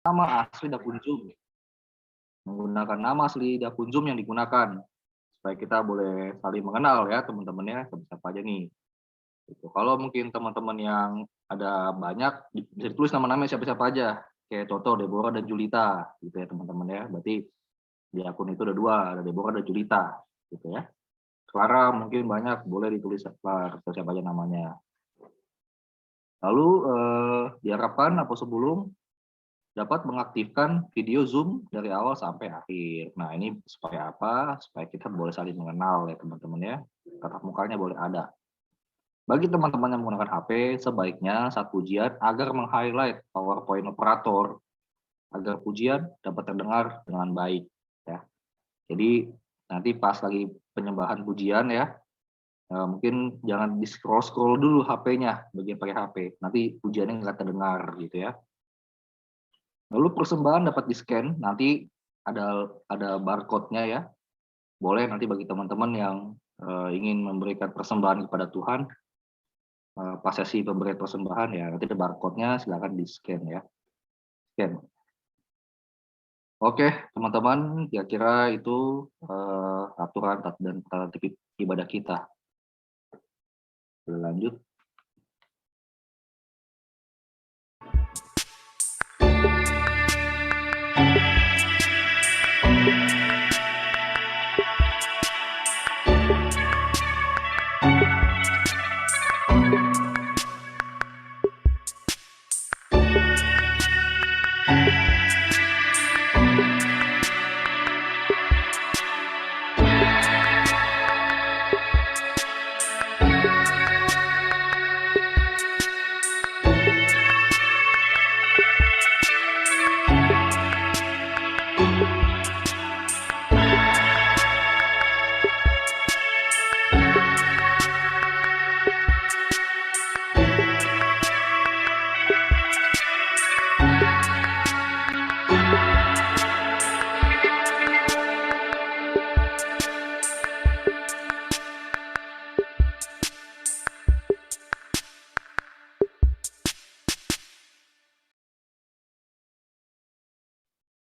nama asli akun Zoom. Menggunakan nama asli akun Zoom yang digunakan, supaya kita boleh saling mengenal ya teman-temannya, siapa aja nih. Gitu. Kalau mungkin teman-teman yang ada banyak, bisa ditulis nama-namanya siapa-siapa aja, kayak Toto, Deborah, dan Julita, gitu ya teman-teman ya. Berarti di akun itu ada 2, ada Deborah dan Julita, gitu ya. Clara mungkin banyak, boleh ditulis siapa aja namanya. Lalu diharapkan apa sebelum dapat mengaktifkan video Zoom dari awal sampai akhir. Nah, ini supaya apa? Supaya kita boleh saling mengenal ya teman-teman ya. Tatap mukanya boleh ada. Bagi teman-teman yang menggunakan HP, sebaiknya saat ujian agar meng-highlight PowerPoint operator agar ujian dapat terdengar dengan baik ya. Jadi nanti pas lagi penyembahan ujian ya, mungkin jangan di scroll dulu HP-nya, bagian pakai HP. Nanti ujiannya nggak terdengar gitu ya. Lalu persembahan dapat di-scan, nanti ada barcode-nya ya. Boleh nanti bagi teman-teman yang ingin memberikan persembahan kepada Tuhan, pas sesi pemberian persembahan ya, nanti ada barcode-nya, silakan di-scan ya. Scan. Oke, teman-teman, kira-kira itu aturan dan tata tertib ibadah kita. Lanjut.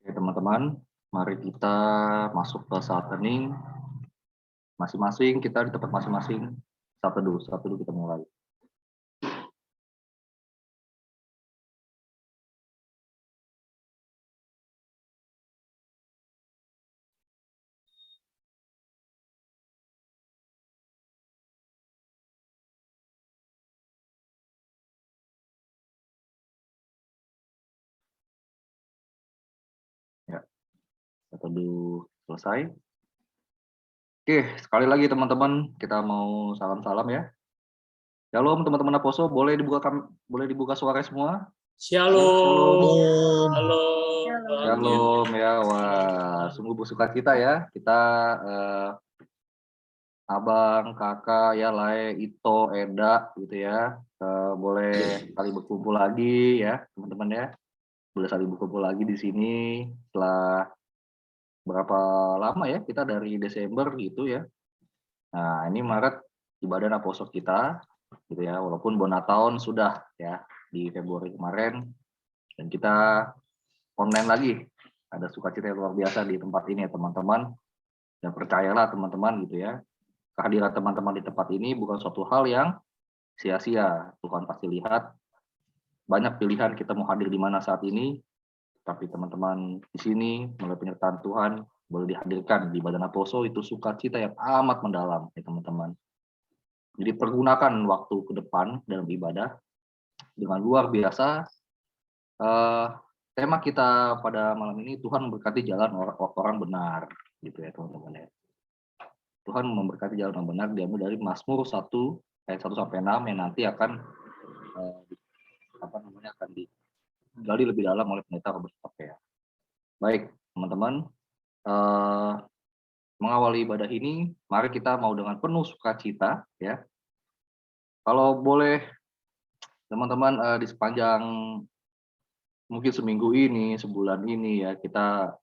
Oke, teman-teman, mari kita masuk ke saat hening. Masing-masing kita di tempat masing-masing. Satu dulu kita mulai. Ya, satu dulu selesai. Oke, sekali lagi teman-teman, kita mau salam-salam ya. Shalom teman-teman Aposo, boleh dibuka suara semua? Shalom. Halo. Shalom ya, wah, sungguh bersuka cita ya. Kita abang, kakak, ya Lae, Ito, Eda, gitu ya. Boleh saling berkumpul lagi ya, teman-teman ya. Boleh saling berkumpul lagi di sini setelah berapa lama ya, kita dari Desember gitu ya. Nah, ini Maret ibadah Aposo kita, gitu ya. Walaupun Bonatown sudah ya di Februari kemarin, dan kita online lagi. Ada sukacita yang luar biasa di tempat ini ya teman-teman. Dan percayalah teman-teman gitu ya, kehadiran teman-teman di tempat ini bukan suatu hal yang sia-sia. Tuhan pasti lihat banyak pilihan kita mau hadir di mana saat ini, tapi teman-teman di sini melalui penyertaan Tuhan boleh dihadirkan di Badan Aposo, itu sukacita yang amat mendalam ya teman-teman. Jadi pergunakan waktu ke depan dalam ibadah dengan luar biasa. Tema kita pada malam ini, Tuhan memberkati jalan orang benar, gitu ya teman-teman ya. Tuhan memberkati jalan yang benar, diambil dari Mazmur 1 ayat 1 sampai 6 yang nanti akan akan digali lebih dalam oleh pendeta Robert ya. Baik, teman-teman, mengawali ibadah ini, mari kita mau dengan penuh sukacita ya. Kalau boleh teman-teman di sepanjang mungkin seminggu ini, sebulan ini ya, kita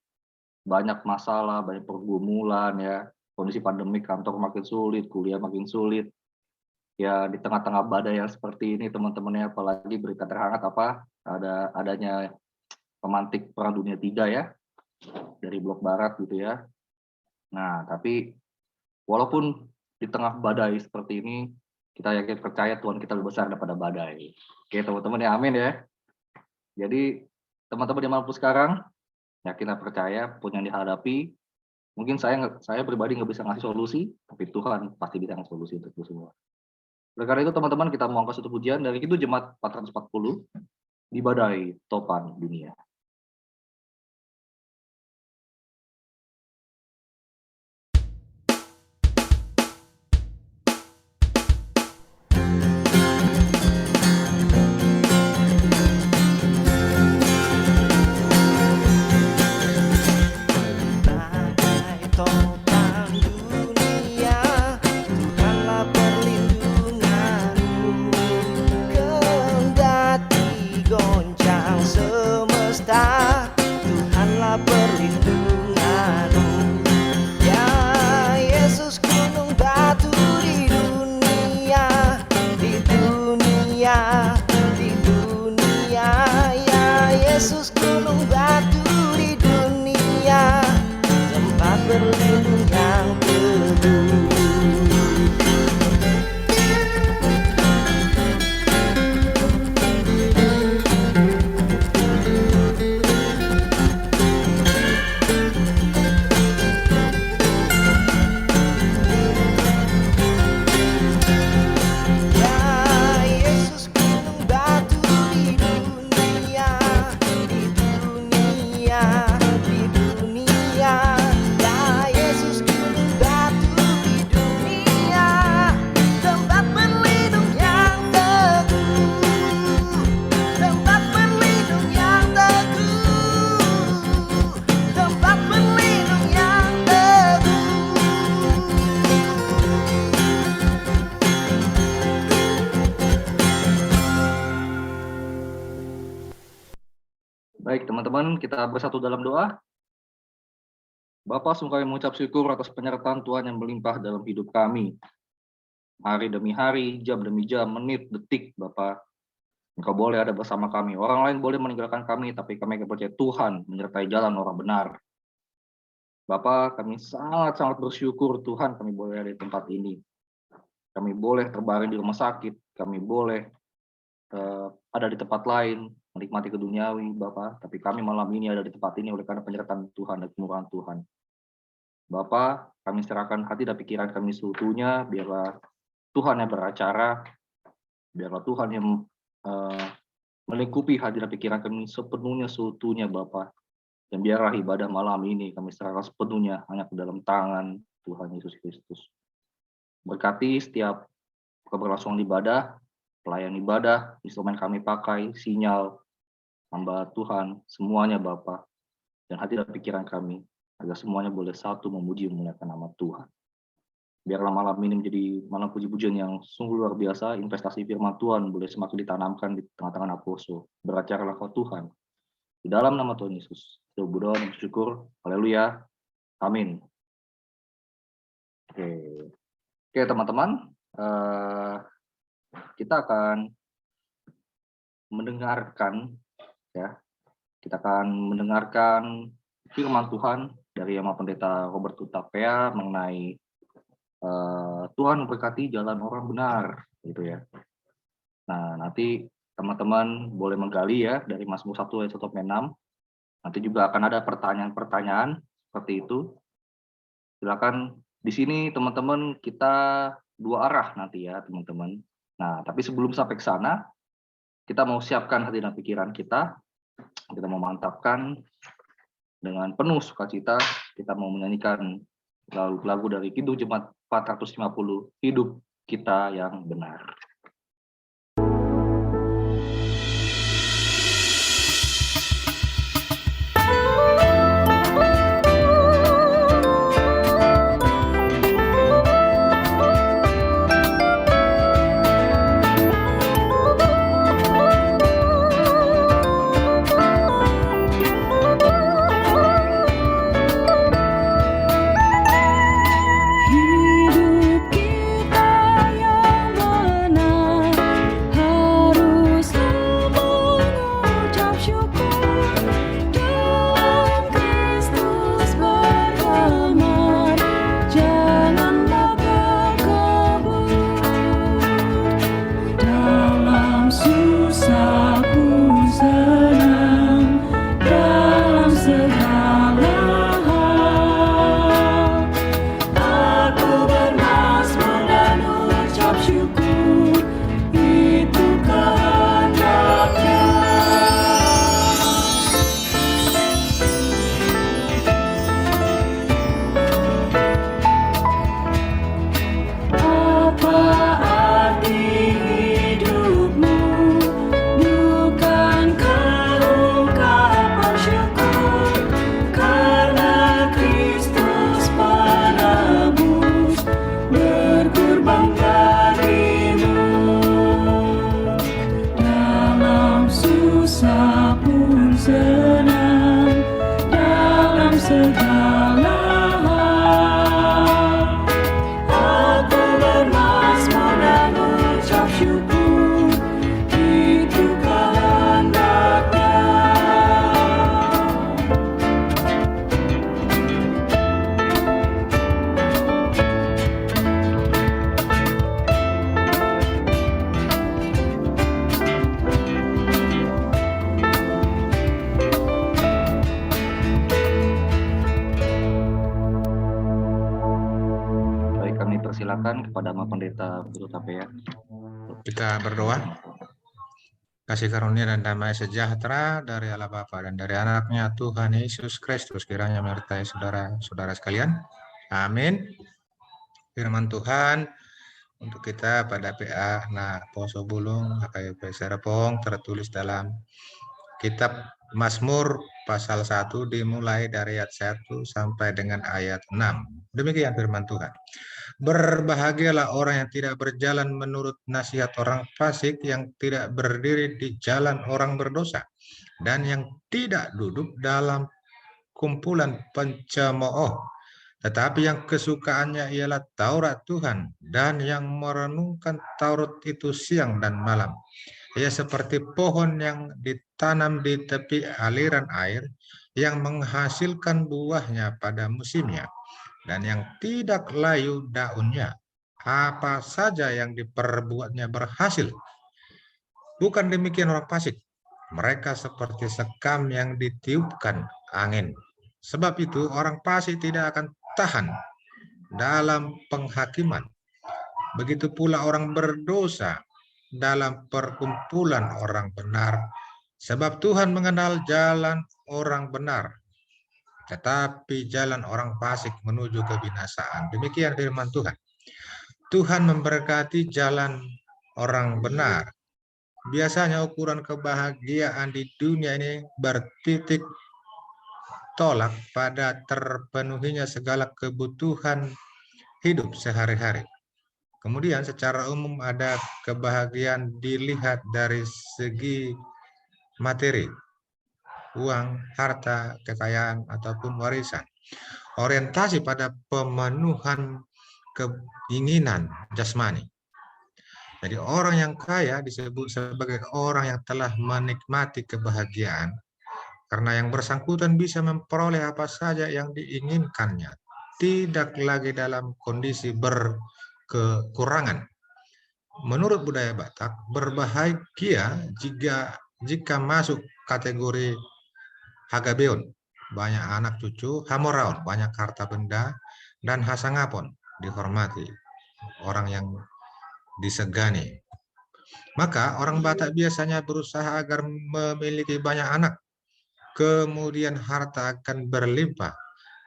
banyak masalah, banyak pergumulan ya, kondisi pandemi, kantor makin sulit, kuliah makin sulit. Ya di tengah-tengah badai yang seperti ini teman-teman ya, apalagi berita terhangat adanya pemantik Perang Dunia III ya, dari blok barat gitu ya. Nah, tapi walaupun di tengah badai seperti ini, kita yakin percaya Tuhan kita lebih besar daripada badai. Oke teman-teman ya, amin ya. Jadi teman-teman dimanapun sekarang, yakin dan percaya pun yang dihadapi, mungkin saya pribadi nggak bisa ngasih solusi, tapi Tuhan pasti bisa ngasih solusi untuk itu semua. Oleh karena itu teman-teman, kita mau angkat satu pujian dari Kidung Jemaat 440, di badai topan dunia. Baik teman-teman, kita bersatu dalam doa. Bapa, sungguh kami mengucap syukur atas penyertaan Tuhan yang melimpah dalam hidup kami. Hari demi hari, jam demi jam, menit, detik, Bapa. Engkau boleh ada bersama kami. Orang lain boleh meninggalkan kami, tapi kami percaya Tuhan menyertai jalan orang benar. Bapa, kami sangat-sangat bersyukur Tuhan kami boleh ada di tempat ini. Kami boleh terbaring di rumah sakit, kami boleh ada di tempat lain, menikmati keduniawi, Bapak, tapi kami malam ini ada di tempat ini oleh karena penyertaan Tuhan dan kemurahan Tuhan. Bapak, kami serahkan hati dan pikiran kami seutuhnya, biarlah Tuhan yang beracara, biarlah Tuhan yang melingkupi hati dan pikiran kami sepenuhnya seutuhnya, Bapak. Dan biarlah ibadah malam ini kami serahkan sepenuhnya hanya ke dalam tangan Tuhan Yesus Kristus. Berkati setiap keberlangsungan ibadah, pelayan ibadah, instrumen kami pakai, sinyal, hamba Tuhan, semuanya Bapa, dan hati dan pikiran kami, agar semuanya boleh satu memuji memuliakan nama Tuhan. Biarlah malam ini menjadi malam puji-pujian yang sungguh luar biasa, investasi firman Tuhan boleh semakin ditanamkan di tengah-tengah apostol. Beracaralah kau Tuhan. Di dalam nama Tuhan Yesus, kita berdoa dan bersyukur. Haleluya. Amin. Oke teman-teman. Kita akan mendengarkan firman Tuhan dari Yang Maha Pendeta Robert Hutapea mengenai Tuhan memberkati jalan orang benar gitu ya. Nah, nanti teman-teman boleh menggali ya dari Mazmur 1 ayat 1 sampai 6. Nanti juga akan ada pertanyaan-pertanyaan seperti itu. Silakan di sini teman-teman, kita dua arah nanti ya teman-teman. Nah, tapi sebelum sampai ke sana, kita mau siapkan hati dan pikiran kita mau mantapkan dengan penuh sukacita, kita mau menyanyikan lagu-lagu dari Kidung Jemaat 450, Hidup Kita Yang Benar. Hidup kita yang benar. silakan kepada Mas Pendeta Putu Tape ya. Kita berdoa. Kasih karunia dan damai sejahtera dari Allah Bapa dan dari anaknya Tuhan Yesus Kristus kiranya menyertai saudara-saudara sekalian. Amin. Firman Tuhan untuk kita pada PA Poso Bulung KKP Serpong tertulis dalam kitab Mazmur pasal 1 dimulai dari ayat 1 sampai dengan ayat 6. Demikian firman Tuhan. Berbahagialah orang yang tidak berjalan menurut nasihat orang fasik, yang tidak berdiri di jalan orang berdosa, dan yang tidak duduk dalam kumpulan pencemooh, tetapi yang kesukaannya ialah Taurat Tuhan, dan yang merenungkan Taurat itu siang dan malam. Ia seperti pohon yang ditanam di tepi aliran air, yang menghasilkan buahnya pada musimnya, dan yang tidak layu daunnya. Apa saja yang diperbuatnya berhasil. Bukan demikian orang fasik. Mereka seperti sekam yang ditiupkan angin. Sebab itu orang fasik tidak akan tahan dalam penghakiman. Begitu pula orang berdosa dalam perkumpulan orang benar. Sebab Tuhan mengenal jalan orang benar, tetapi jalan orang fasik menuju kebinasaan. Demikian firman Tuhan. Tuhan memberkati jalan orang benar. Biasanya ukuran kebahagiaan di dunia ini bertitik tolak pada terpenuhinya segala kebutuhan hidup sehari-hari. Kemudian secara umum ada kebahagiaan dilihat dari segi materi, uang, harta, kekayaan, ataupun warisan. Orientasi pada pemenuhan keinginan jasmani. Jadi orang yang kaya disebut sebagai orang yang telah menikmati kebahagiaan, karena yang bersangkutan bisa memperoleh apa saja yang diinginkannya, tidak lagi dalam kondisi berkekurangan. Menurut budaya Batak, berbahagia jika masuk kategori Hagabeon, banyak anak cucu, Hamoraon, banyak harta benda, dan Hasangapon, dihormati, orang yang disegani. Maka orang Batak biasanya berusaha agar memiliki banyak anak, kemudian harta akan berlimpah,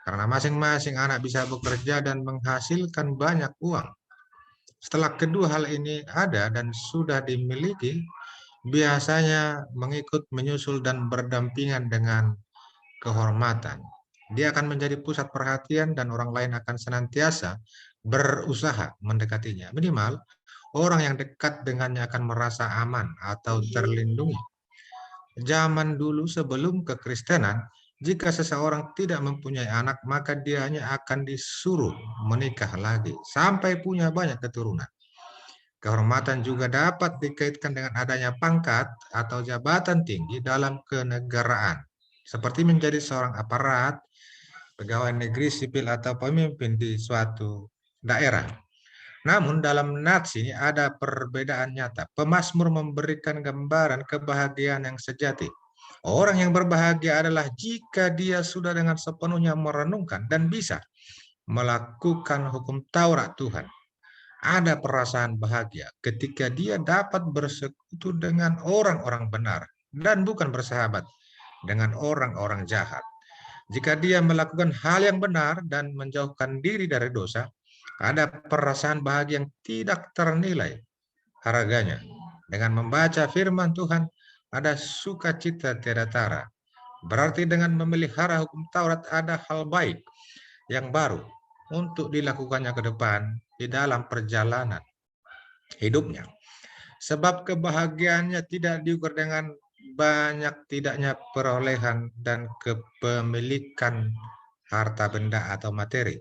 karena masing-masing anak bisa bekerja dan menghasilkan banyak uang. Setelah kedua hal ini ada dan sudah dimiliki, biasanya mengikut, menyusul, dan berdampingan dengan kehormatan. Dia akan menjadi pusat perhatian dan orang lain akan senantiasa berusaha mendekatinya. Minimal, orang yang dekat dengannya akan merasa aman atau terlindungi. Zaman dulu sebelum kekristenan, jika seseorang tidak mempunyai anak, maka dia hanya akan disuruh menikah lagi sampai punya banyak keturunan. Kehormatan juga dapat dikaitkan dengan adanya pangkat atau jabatan tinggi dalam kenegaraan, seperti menjadi seorang aparat, pegawai negeri sipil, atau pemimpin di suatu daerah. Namun dalam nats ini ada perbedaan nyata. Pemazmur memberikan gambaran kebahagiaan yang sejati. Orang yang berbahagia adalah jika dia sudah dengan sepenuhnya merenungkan dan bisa melakukan hukum Taurat Tuhan. Ada perasaan bahagia ketika dia dapat bersekutu dengan orang-orang benar dan bukan bersahabat dengan orang-orang jahat. Jika dia melakukan hal yang benar dan menjauhkan diri dari dosa, ada perasaan bahagia yang tidak ternilai harganya. Dengan membaca firman Tuhan, ada sukacita tiada tara. Berarti dengan memelihara hukum Taurat ada hal baik yang baru untuk dilakukannya ke depan di dalam perjalanan hidupnya. Sebab kebahagiaannya tidak diukur dengan banyak tidaknya perolehan dan kepemilikan harta benda atau materi.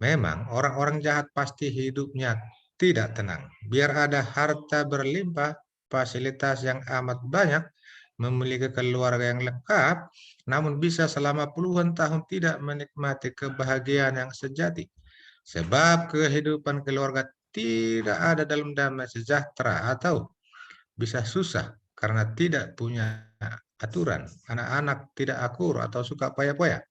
Memang orang-orang jahat pasti hidupnya tidak tenang. Biar ada harta berlimpah, fasilitas yang amat banyak, memiliki keluarga yang lengkap, namun bisa selama puluhan tahun tidak menikmati kebahagiaan yang sejati. Sebab kehidupan keluarga tidak ada dalam damai sejahtera atau bisa susah karena tidak punya aturan. Anak-anak tidak akur atau suka poya-poya.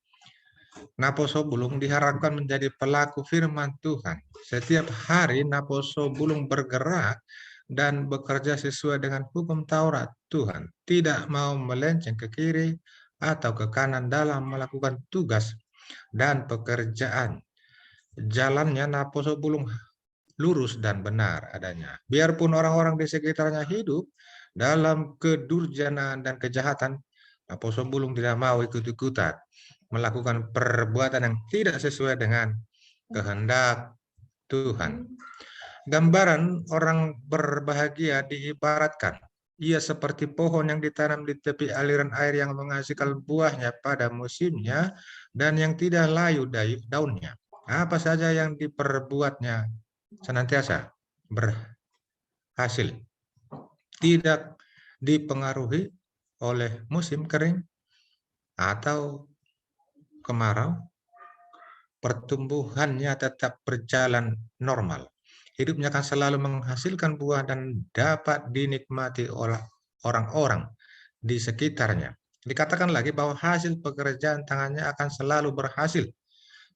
Naposo Bulung diharapkan menjadi pelaku firman Tuhan. Setiap hari Naposo Bulung bergerak dan bekerja sesuai dengan hukum Taurat Tuhan. Tidak mau melenceng ke kiri atau ke kanan dalam melakukan tugas dan pekerjaan. Jalannya Naposo Bulung lurus dan benar adanya. Biarpun orang-orang di sekitarnya hidup dalam kedurjanaan dan kejahatan, Naposo Bulung tidak mau ikut-ikutan melakukan perbuatan yang tidak sesuai dengan kehendak Tuhan. Gambaran orang berbahagia diibaratkan ia seperti pohon yang ditanam di tepi aliran air yang menghasilkan buahnya pada musimnya dan yang tidak layu daunnya. Apa saja yang diperbuatnya senantiasa berhasil. Tidak dipengaruhi oleh musim kering atau kemarau, pertumbuhannya tetap berjalan normal. Hidupnya akan selalu menghasilkan buah dan dapat dinikmati oleh orang-orang di sekitarnya. Dikatakan lagi bahwa hasil pekerjaan tangannya akan selalu berhasil.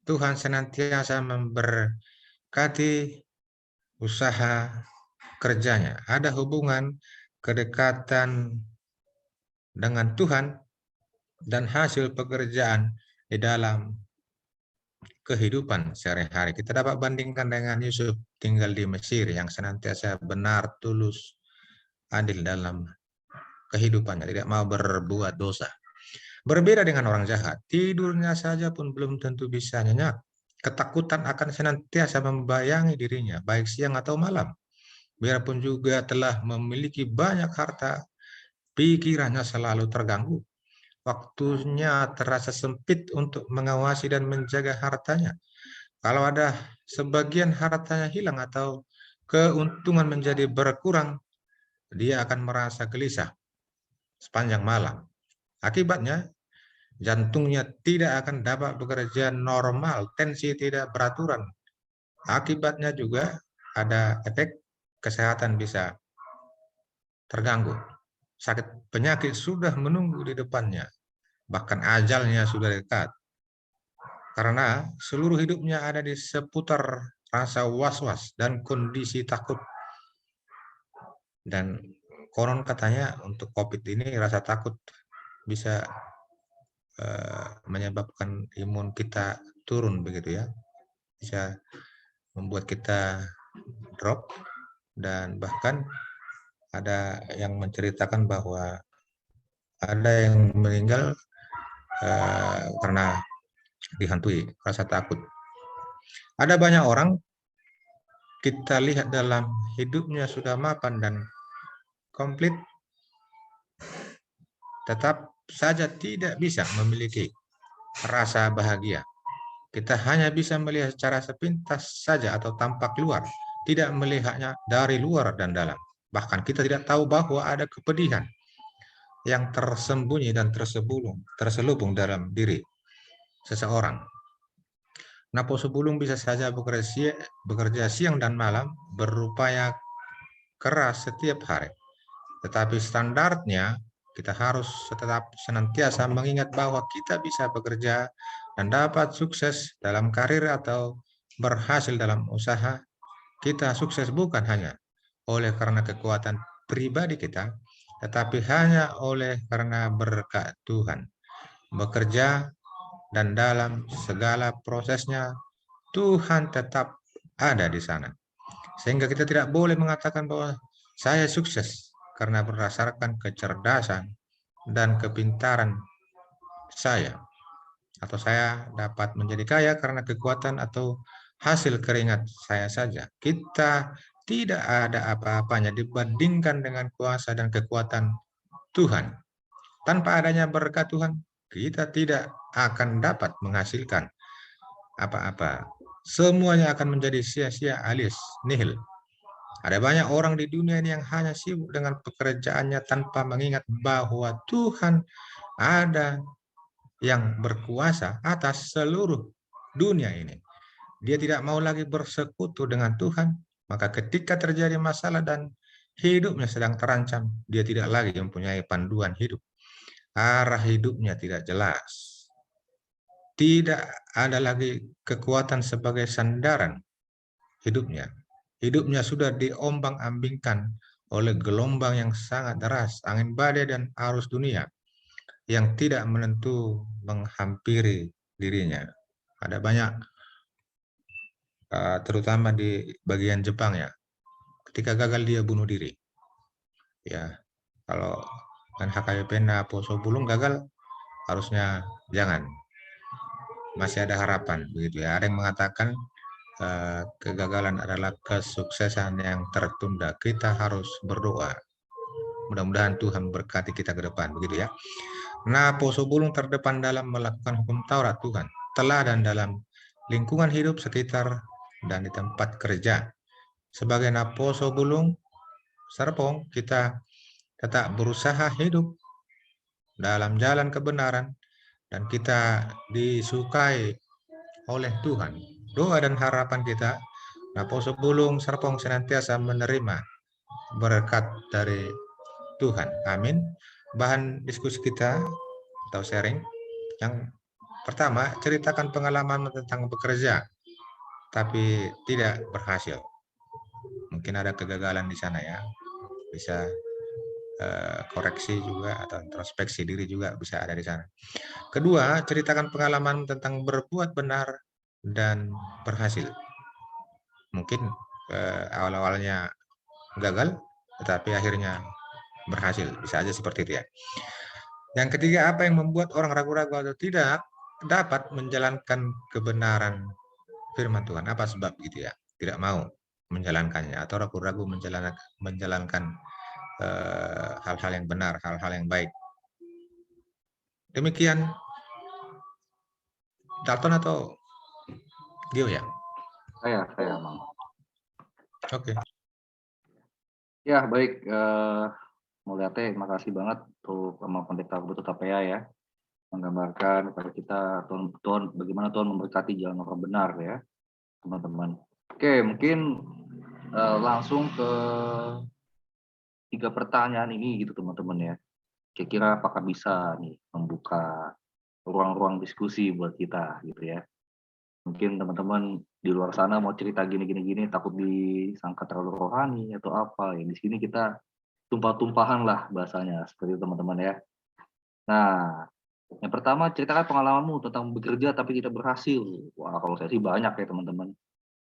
Tuhan senantiasa memberkati usaha kerjanya. Ada hubungan kedekatan dengan Tuhan dan hasil pekerjaan di dalam kehidupan sehari-hari. Kita dapat bandingkan dengan Yusuf tinggal di Mesir yang senantiasa benar, tulus, adil dalam kehidupannya, tidak mau berbuat dosa. Berbeda dengan orang jahat, tidurnya saja pun belum tentu bisa nyenyak. Ketakutan akan senantiasa membayangi dirinya, baik siang atau malam. Biarpun juga telah memiliki banyak harta, pikirannya selalu terganggu. Waktunya terasa sempit untuk mengawasi dan menjaga hartanya. Kalau ada sebagian hartanya hilang atau keuntungan menjadi berkurang, dia akan merasa gelisah sepanjang malam. Akibatnya, jantungnya tidak akan dapat bekerja normal, tensi tidak beraturan. Akibatnya juga ada efek kesehatan bisa terganggu. Sakit penyakit sudah menunggu di depannya. Bahkan ajalnya sudah dekat. Karena seluruh hidupnya ada di seputar rasa was-was dan kondisi takut. Dan konon katanya untuk COVID ini rasa takut bisa menyebabkan imun kita turun begitu ya. Bisa membuat kita drop dan bahkan ada yang menceritakan bahwa ada yang meninggal karena dihantui rasa takut. Ada banyak orang kita lihat dalam hidupnya sudah mapan dan komplit, tetap saja tidak bisa memiliki rasa bahagia. Kita hanya bisa melihat secara sepintas saja atau tampak luar, tidak melihatnya dari luar dan dalam. Bahkan kita tidak tahu bahwa ada kepedihan yang tersembunyi dan terselubung dalam diri seseorang. Naposo Bulung bisa saja bekerja siang dan malam, berupaya keras setiap hari. Tetapi standarnya kita harus tetap senantiasa mengingat bahwa kita bisa bekerja dan dapat sukses dalam karir atau berhasil dalam usaha. Kita sukses bukan hanya oleh karena kekuatan pribadi kita, tetapi hanya oleh karena berkat Tuhan. Bekerja dan dalam segala prosesnya Tuhan tetap ada di sana. Sehingga kita tidak boleh mengatakan bahwa saya sukses karena berdasarkan kecerdasan dan kepintaran saya. Atau saya dapat menjadi kaya karena kekuatan atau hasil keringat saya saja. Kita tidak ada apa-apanya dibandingkan dengan kuasa dan kekuatan Tuhan. Tanpa adanya berkat Tuhan, kita tidak akan dapat menghasilkan apa-apa. Semuanya akan menjadi sia-sia alias nihil. Ada banyak orang di dunia ini yang hanya sibuk dengan pekerjaannya tanpa mengingat bahwa Tuhan ada yang berkuasa atas seluruh dunia ini. Dia tidak mau lagi bersekutu dengan Tuhan, maka ketika terjadi masalah dan hidupnya sedang terancam, dia tidak lagi mempunyai panduan hidup. Arah hidupnya tidak jelas. tidak ada lagi kekuatan sebagai sandaran hidupnya. Hidupnya sudah diombang-ambingkan oleh gelombang yang sangat deras, angin badai dan arus dunia yang tidak menentu menghampiri dirinya. Ada banyak, terutama di bagian Jepang ya, ketika gagal dia bunuh diri. Ya, kalau kan HKBP Poso Bulung gagal, harusnya jangan. Masih ada harapan, begitu ya. Ada yang mengatakan kegagalan adalah kesuksesan yang tertunda. Kita harus berdoa. Mudah-mudahan Tuhan berkati kita ke depan, begitu ya. Nah, Poso Bulung terdepan dalam melakukan hukum Taurat Tuhan. Teladan dalam lingkungan hidup sekitar dan di tempat kerja. Sebagai Poso Bulung Serpong, kita tetap berusaha hidup dalam jalan kebenaran dan kita disukai oleh Tuhan. Doa dan harapan kita, Poso Bulung Serpong senantiasa menerima berkat dari Tuhan. Amin. Bahan diskusi kita atau sharing yang pertama, ceritakan pengalaman tentang bekerja tapi tidak berhasil. Mungkin ada kegagalan di sana ya. Bisa koreksi juga atau introspeksi diri juga bisa ada di sana. Kedua, ceritakan pengalaman tentang berbuat benar dan berhasil. Mungkin awal-awalnya gagal, tetapi akhirnya berhasil. Bisa aja seperti itu ya. Yang ketiga, apa yang membuat orang ragu-ragu atau tidak dapat menjalankan kebenaran firman Tuhan? Apa sebab gitu ya? Tidak mau menjalankannya atau ragu-ragu menjalankan hal-hal yang benar, hal-hal yang baik. Demikian Dalton atau Gio ya? Saya Mang. Oke. Ya, baik. Mulyate, makasih banget untuk sama Pendeta Butut Tapea ya, menggambarkan kepada kita Tuhan bagaimana Tuhan memberkati jalan orang benar ya, teman-teman. Oke, mungkin langsung ke 3 pertanyaan ini gitu teman-teman ya. Kira-kira apakah bisa nih membuka ruang-ruang diskusi buat kita gitu ya. Mungkin teman-teman di luar sana mau cerita gini takut disangka terlalu rohani atau apa ya. Di sini kita tumpah-tumpahan lah bahasanya seperti itu teman-teman ya. Nah, yang pertama ceritakan pengalamanmu tentang bekerja tapi tidak berhasil. Wah, kalau saya sih banyak ya teman-teman.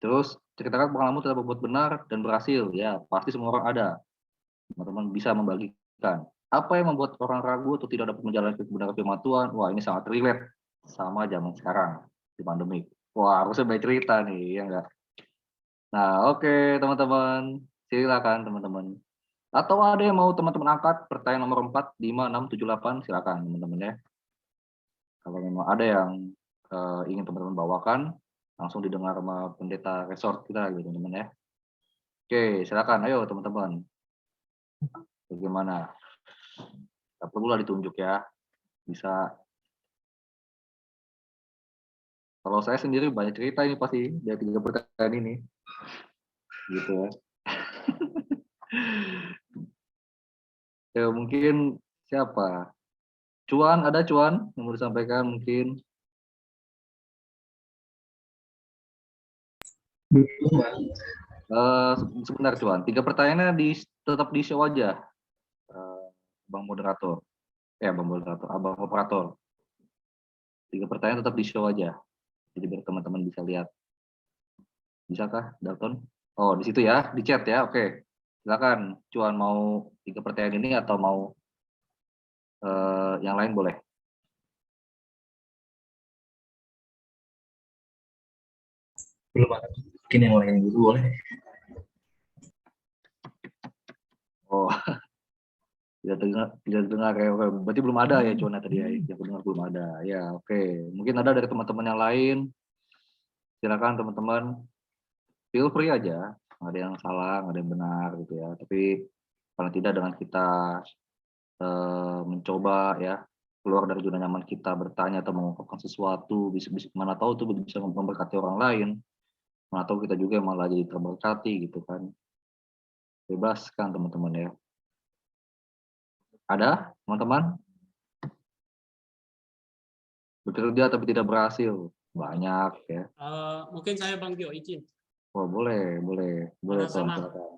Terus ceritakan pengalamanmu tentang berbuat benar dan berhasil. Ya, pasti semua orang ada. Teman-teman bisa membagikan. Apa yang membuat orang ragu atau tidak dapat menjalankan kebenaran firman Tuhan? Wah, ini sangat relate sama zaman sekarang di pandemi. Wah, harusnya banyak cerita nih, ya enggak? Nah, oke teman-teman. Silakan teman-teman. Atau ada yang mau teman-teman angkat pertanyaan nomor 4, 5, 6, 7, 8, silakan teman-teman ya. Kalau memang ada yang ingin teman-teman bawakan, langsung didengar sama pendeta resort kita gitu teman-teman ya. Oke, silakan ayo teman-teman. Bagaimana? Tak perlulah ditunjuk ya. Bisa. Kalau saya sendiri banyak cerita ini pasti dari 3 pertanyaan ini. Gitu ya. Ya mungkin siapa? Cuan, ada Cuan yang mau disampaikan mungkin? Sebentar Cuan, 3 pertanyaannya tetap di show aja. Bang moderator. Bang moderator, Abang operator. 3 pertanyaan tetap di show aja. Jadi biar teman-teman bisa lihat. Bisakah, Dalton? Oh, di situ ya, di chat ya. Oke. Silakan, Cuan mau 3 pertanyaan ini atau mau yang lain boleh. Belum ada. Mungkin yang lain dulu boleh. Oh, tidak dengar ya. Berarti belum ada ya Cuan tadi ya. Yang dengar belum ada. Ya, oke. Mungkin ada dari teman-teman yang lain. Silakan teman-teman. Feel free aja. Nggak ada yang salah, nggak ada yang benar gitu ya. Tapi paling tidak dengan kita mencoba ya keluar dari zona nyaman kita, bertanya atau mengungkapkan sesuatu, mana tahu tuh bisa memberkati orang lain, mana tahu kita juga malah jadi terberkati gitu kan. Bebaskan teman-teman ya. Ada teman-teman? Bekerja tapi tidak berhasil. Banyak ya. Mungkin saya Bang Gio izin. Oh, boleh Ton, Sama-sama. silakan.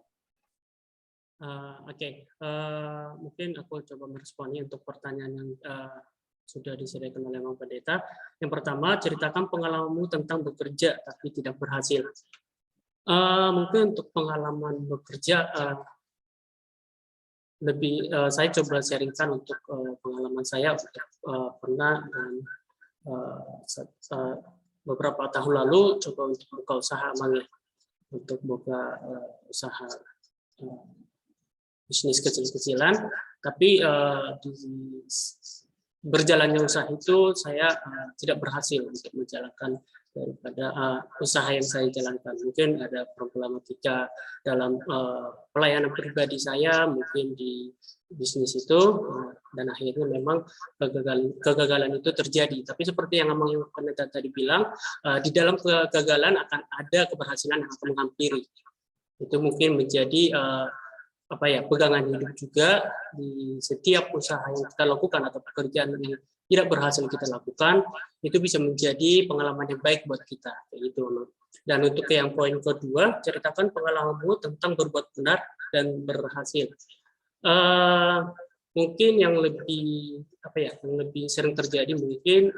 Oke. Mungkin aku coba meresponnya untuk pertanyaan yang sudah disediakan oleh Bang Pendeta. Yang pertama, ceritakan pengalamanmu tentang bekerja tapi tidak berhasil. Mungkin untuk pengalaman bekerja saya coba sharingkan untuk pengalaman saya pernah dan beberapa tahun lalu coba untuk buka usaha untuk buka usaha bisnis kecil-kecilan, tapi di berjalannya usaha itu saya tidak berhasil untuk menjalankan daripada usaha yang saya jalankan. Mungkin ada problematika dalam pelayanan pribadi saya, mungkin di bisnis itu, dan akhirnya memang kegagalan itu terjadi. Tapi seperti yang Amang Pendeta tadi bilang, di dalam kegagalan akan ada keberhasilan yang akan menghampiri. Itu mungkin menjadi pegangan hidup juga di setiap usaha yang kita lakukan atau pekerjaan yang tidak berhasil kita lakukan, itu bisa menjadi pengalaman yang baik buat kita, kayak gitu. Dan untuk yang poin kedua, ceritakan pengalamanmu tentang berbuat benar dan berhasil. Mungkin yang lebih sering terjadi mungkin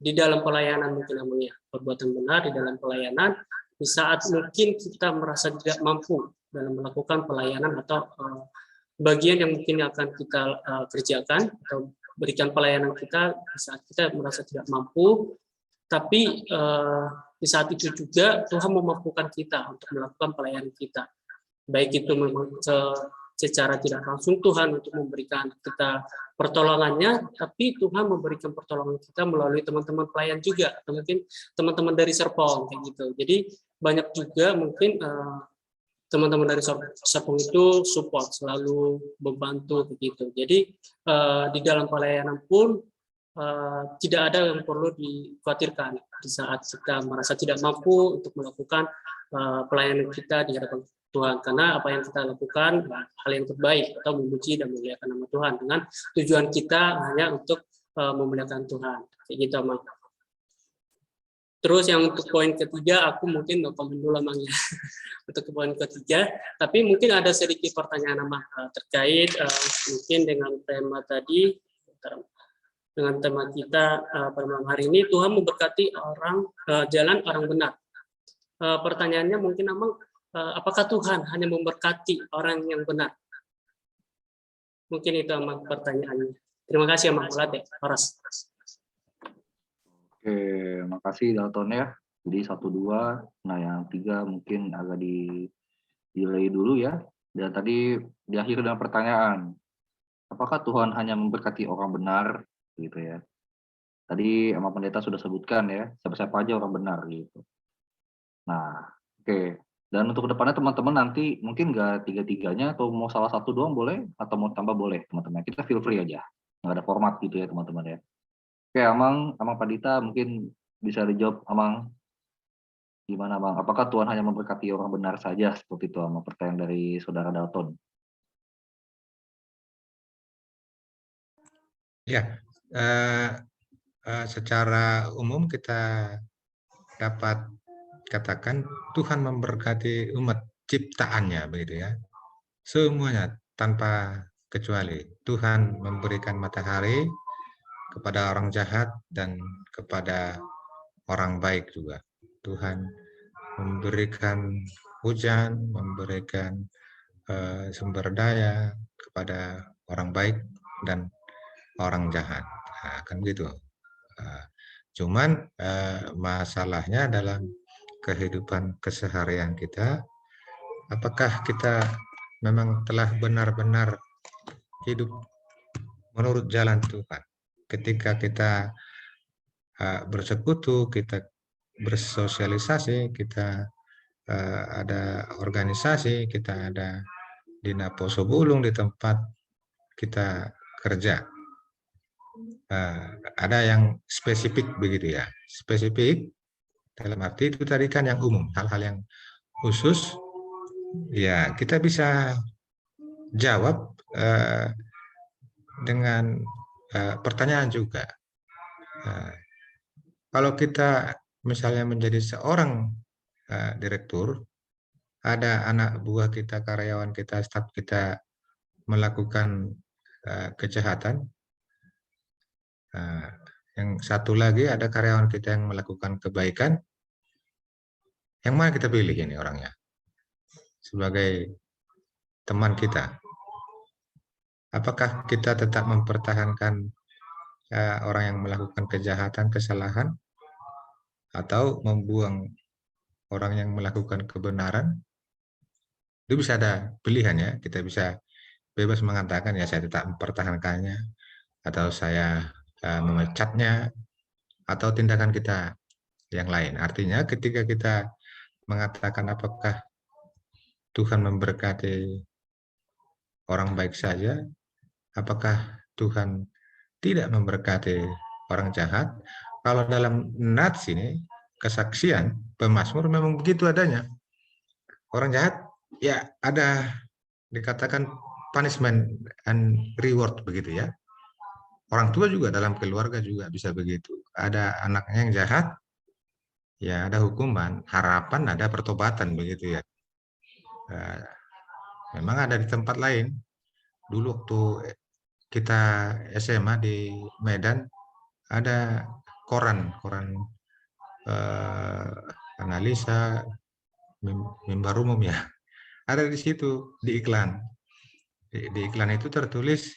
di dalam pelayanan, mungkin namanya perbuatan benar di dalam pelayanan, di saat mungkin kita merasa tidak mampu dalam melakukan pelayanan atau bagian yang mungkin akan kita kerjakan atau berikan pelayanan kita di saat kita merasa tidak mampu, tapi di saat itu juga Tuhan memampukan kita untuk melakukan pelayanan kita. Baik itu memang secara tidak langsung Tuhan untuk memberikan kita pertolongannya, tapi Tuhan memberikan pertolongan kita melalui teman-teman pelayan juga, atau mungkin teman-teman dari Serpong, kayak gitu. Jadi banyak juga mungkin teman-teman dari Serpong itu support, selalu membantu begitu. Jadi di dalam pelayanan pun tidak ada yang perlu dikhawatirkan di saat kita merasa tidak mampu untuk melakukan pelayanan kita di hadapan Tuhan, karena apa yang kita lakukan hal yang terbaik atau memuji dan memuliakan nama Tuhan dengan tujuan kita hanya untuk memuliakan Tuhan. Kayak gitu, Mang. Terus yang untuk poin ketiga, aku mungkin no komen dulu, Mang, ya. Untuk poin ketiga, tapi mungkin ada sedikit pertanyaan, Mang, terkait mungkin dengan tema tadi, dengan tema kita pada malam hari ini, Tuhan memberkati jalan orang benar. Pertanyaannya mungkin, Mang, apakah Tuhan hanya memberkati orang yang benar? Mungkin itu, Mang, pertanyaannya. Terima kasih, Mang. Horas. Oke, makasih Dalton ya. Jadi 1, 2, nah yang 3 mungkin agak delay dulu ya. Dan tadi diakhiri dengan pertanyaan, apakah Tuhan hanya memberkati orang benar gitu ya. Tadi Ama Pendeta sudah sebutkan ya, siapa-siapa aja orang benar gitu. Nah, oke. Dan untuk kedepannya teman-teman nanti mungkin nggak tiga-tiganya atau mau salah satu doang boleh atau mau tambah boleh teman-teman. Kita feel free aja, nggak ada format gitu ya teman-teman ya. Oke, Amang Pandita mungkin bisa dijawab, Amang. Gimana, Bang? Apakah Tuhan hanya memberkati orang benar saja seperti itu, sama pertanyaan dari Saudara Dalton? Ya, secara umum kita dapat katakan Tuhan memberkati umat ciptaannya, begitu ya. Semuanya tanpa kecuali. Tuhan memberikan matahari kepada orang jahat dan kepada orang baik juga. Tuhan memberikan hujan, memberikan sumber daya kepada orang baik dan orang jahat. Nah, kan gitu. Cuman masalahnya dalam kehidupan keseharian kita, apakah kita memang telah benar-benar hidup menurut jalan Tuhan? Ketika kita bersekutu, kita bersosialisasi, kita ada organisasi, kita ada di Naposo Bulung, di tempat kita kerja. Ada yang spesifik begitu ya. Spesifik dalam arti itu tadi kan yang umum, hal-hal yang khusus ya kita bisa jawab dengan pertanyaan juga. Kalau kita misalnya menjadi seorang direktur, ada anak buah kita, karyawan kita, staf kita melakukan kejahatan, yang satu lagi ada karyawan kita yang melakukan kebaikan, yang mana kita pilih ini orangnya sebagai teman kita? Apakah kita tetap mempertahankan orang yang melakukan kejahatan, kesalahan, atau membuang orang yang melakukan kebenaran? Itu bisa ada pilihan ya, kita bisa bebas mengatakan ya saya tetap mempertahankannya, atau saya memecatnya, atau tindakan kita yang lain. Artinya ketika kita mengatakan apakah Tuhan memberkati orang baik saja, apakah Tuhan tidak memberkati orang jahat? Kalau dalam nats ini, kesaksian pemazmur memang begitu adanya. Orang jahat ya ada dikatakan punishment and reward begitu ya. Orang tua juga dalam keluarga juga bisa begitu. Ada anaknya yang jahat, ya ada hukuman, harapan ada pertobatan begitu ya. Memang ada di tempat lain. Dulu waktu kita SMA di Medan ada koran analisa mimbar umum ya. Ada di situ di iklan. Di iklan itu tertulis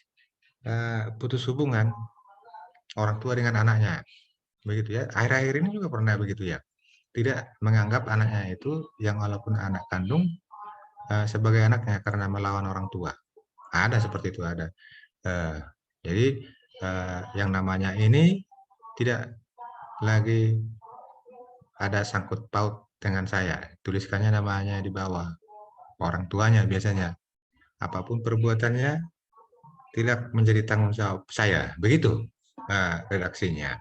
putus hubungan orang tua dengan anaknya. Begitu ya. Akhir-akhir ini juga pernah begitu ya. Tidak menganggap anaknya itu yang walaupun anak kandung sebagai anaknya karena melawan orang tua. Ada seperti itu ada. Jadi yang namanya ini tidak lagi ada sangkut paut dengan saya. Tuliskannya namanya di bawah. Orang tuanya biasanya. Apapun perbuatannya tidak menjadi tanggung jawab saya. Begitu redaksinya.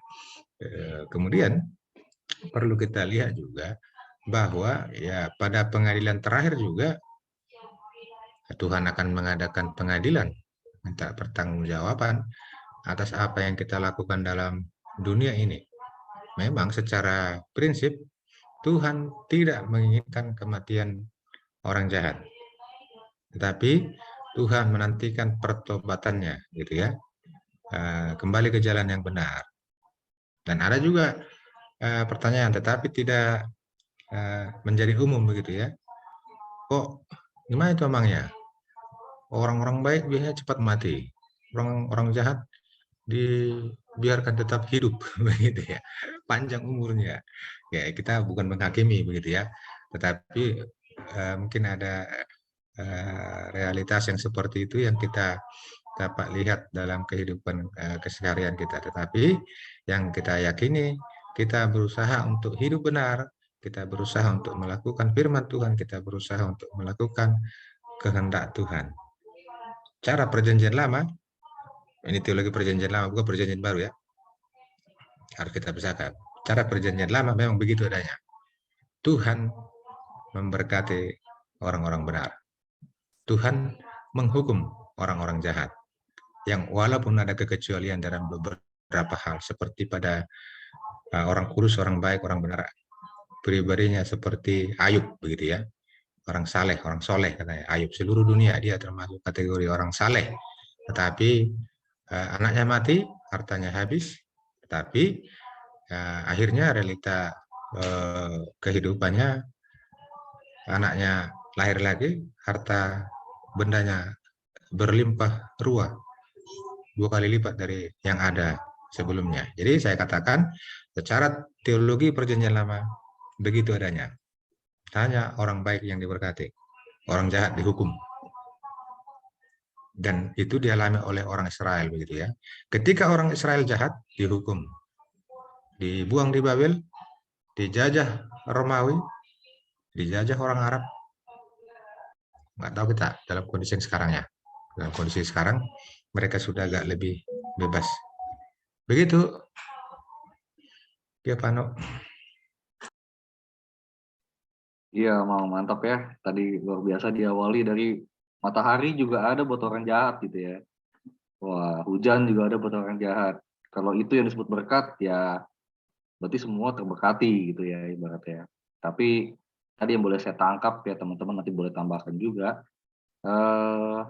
Kemudian perlu kita lihat juga bahwa ya pada pengadilan terakhir juga Tuhan akan mengadakan pengadilan, minta pertanggungjawaban atas apa yang kita lakukan dalam dunia ini. Memang secara prinsip Tuhan tidak menginginkan kematian orang jahat, tetapi Tuhan menantikan pertobatannya, gitu ya, kembali ke jalan yang benar. Dan ada juga pertanyaan, tetapi tidak menjadi umum begitu ya. Kok gimana itu emangnya? Orang-orang baik biasanya cepat mati, orang-orang jahat dibiarkan tetap hidup begitu ya, panjang umurnya. Ya kita bukan menghakimi begitu ya, tetapi mungkin ada realitas yang seperti itu yang kita dapat lihat dalam kehidupan keseharian kita. Tetapi yang kita yakini, kita berusaha untuk hidup benar, kita berusaha untuk melakukan firman Tuhan, kita berusaha untuk melakukan kehendak Tuhan. Cara perjanjian lama, ini teologi perjanjian lama, bukan perjanjian baru ya, harus kita pisahkan. Cara perjanjian lama memang begitu adanya. Tuhan memberkati orang-orang benar. Tuhan menghukum orang-orang jahat. Yang walaupun ada kekecualian dalam beberapa hal, seperti pada orang kudus, orang baik, orang benar, pribadinya seperti Ayub begitu ya. Orang saleh, orang soleh katanya. Ayub seluruh dunia dia termasuk kategori orang saleh. Tetapi anaknya mati, hartanya habis, tetapi akhirnya realita kehidupannya, anaknya lahir lagi, harta bendanya berlimpah ruah, 2 kali lipat dari yang ada sebelumnya. Jadi saya katakan secara teologi perjanjian lama begitu adanya. Hanya orang baik yang diberkati, orang jahat dihukum. Dan itu dialami oleh orang Israel begitu ya. Ketika orang Israel jahat dihukum, dibuang di Babel, dijajah Romawi, dijajah orang Arab. Nggak tahu kita dalam kondisi yang sekarang ya. Dalam kondisi sekarang mereka sudah agak lebih bebas. Begitu. Ya Pak Nok. Iya, mau mantap ya. Tadi luar biasa diawali dari matahari juga ada buat orang jahat gitu ya. Wah, hujan juga ada buat orang jahat. Kalau itu yang disebut berkat, ya berarti semua terberkati gitu ya ibaratnya. Tapi tadi yang boleh saya tangkap ya teman-teman, nanti boleh tambahkan juga,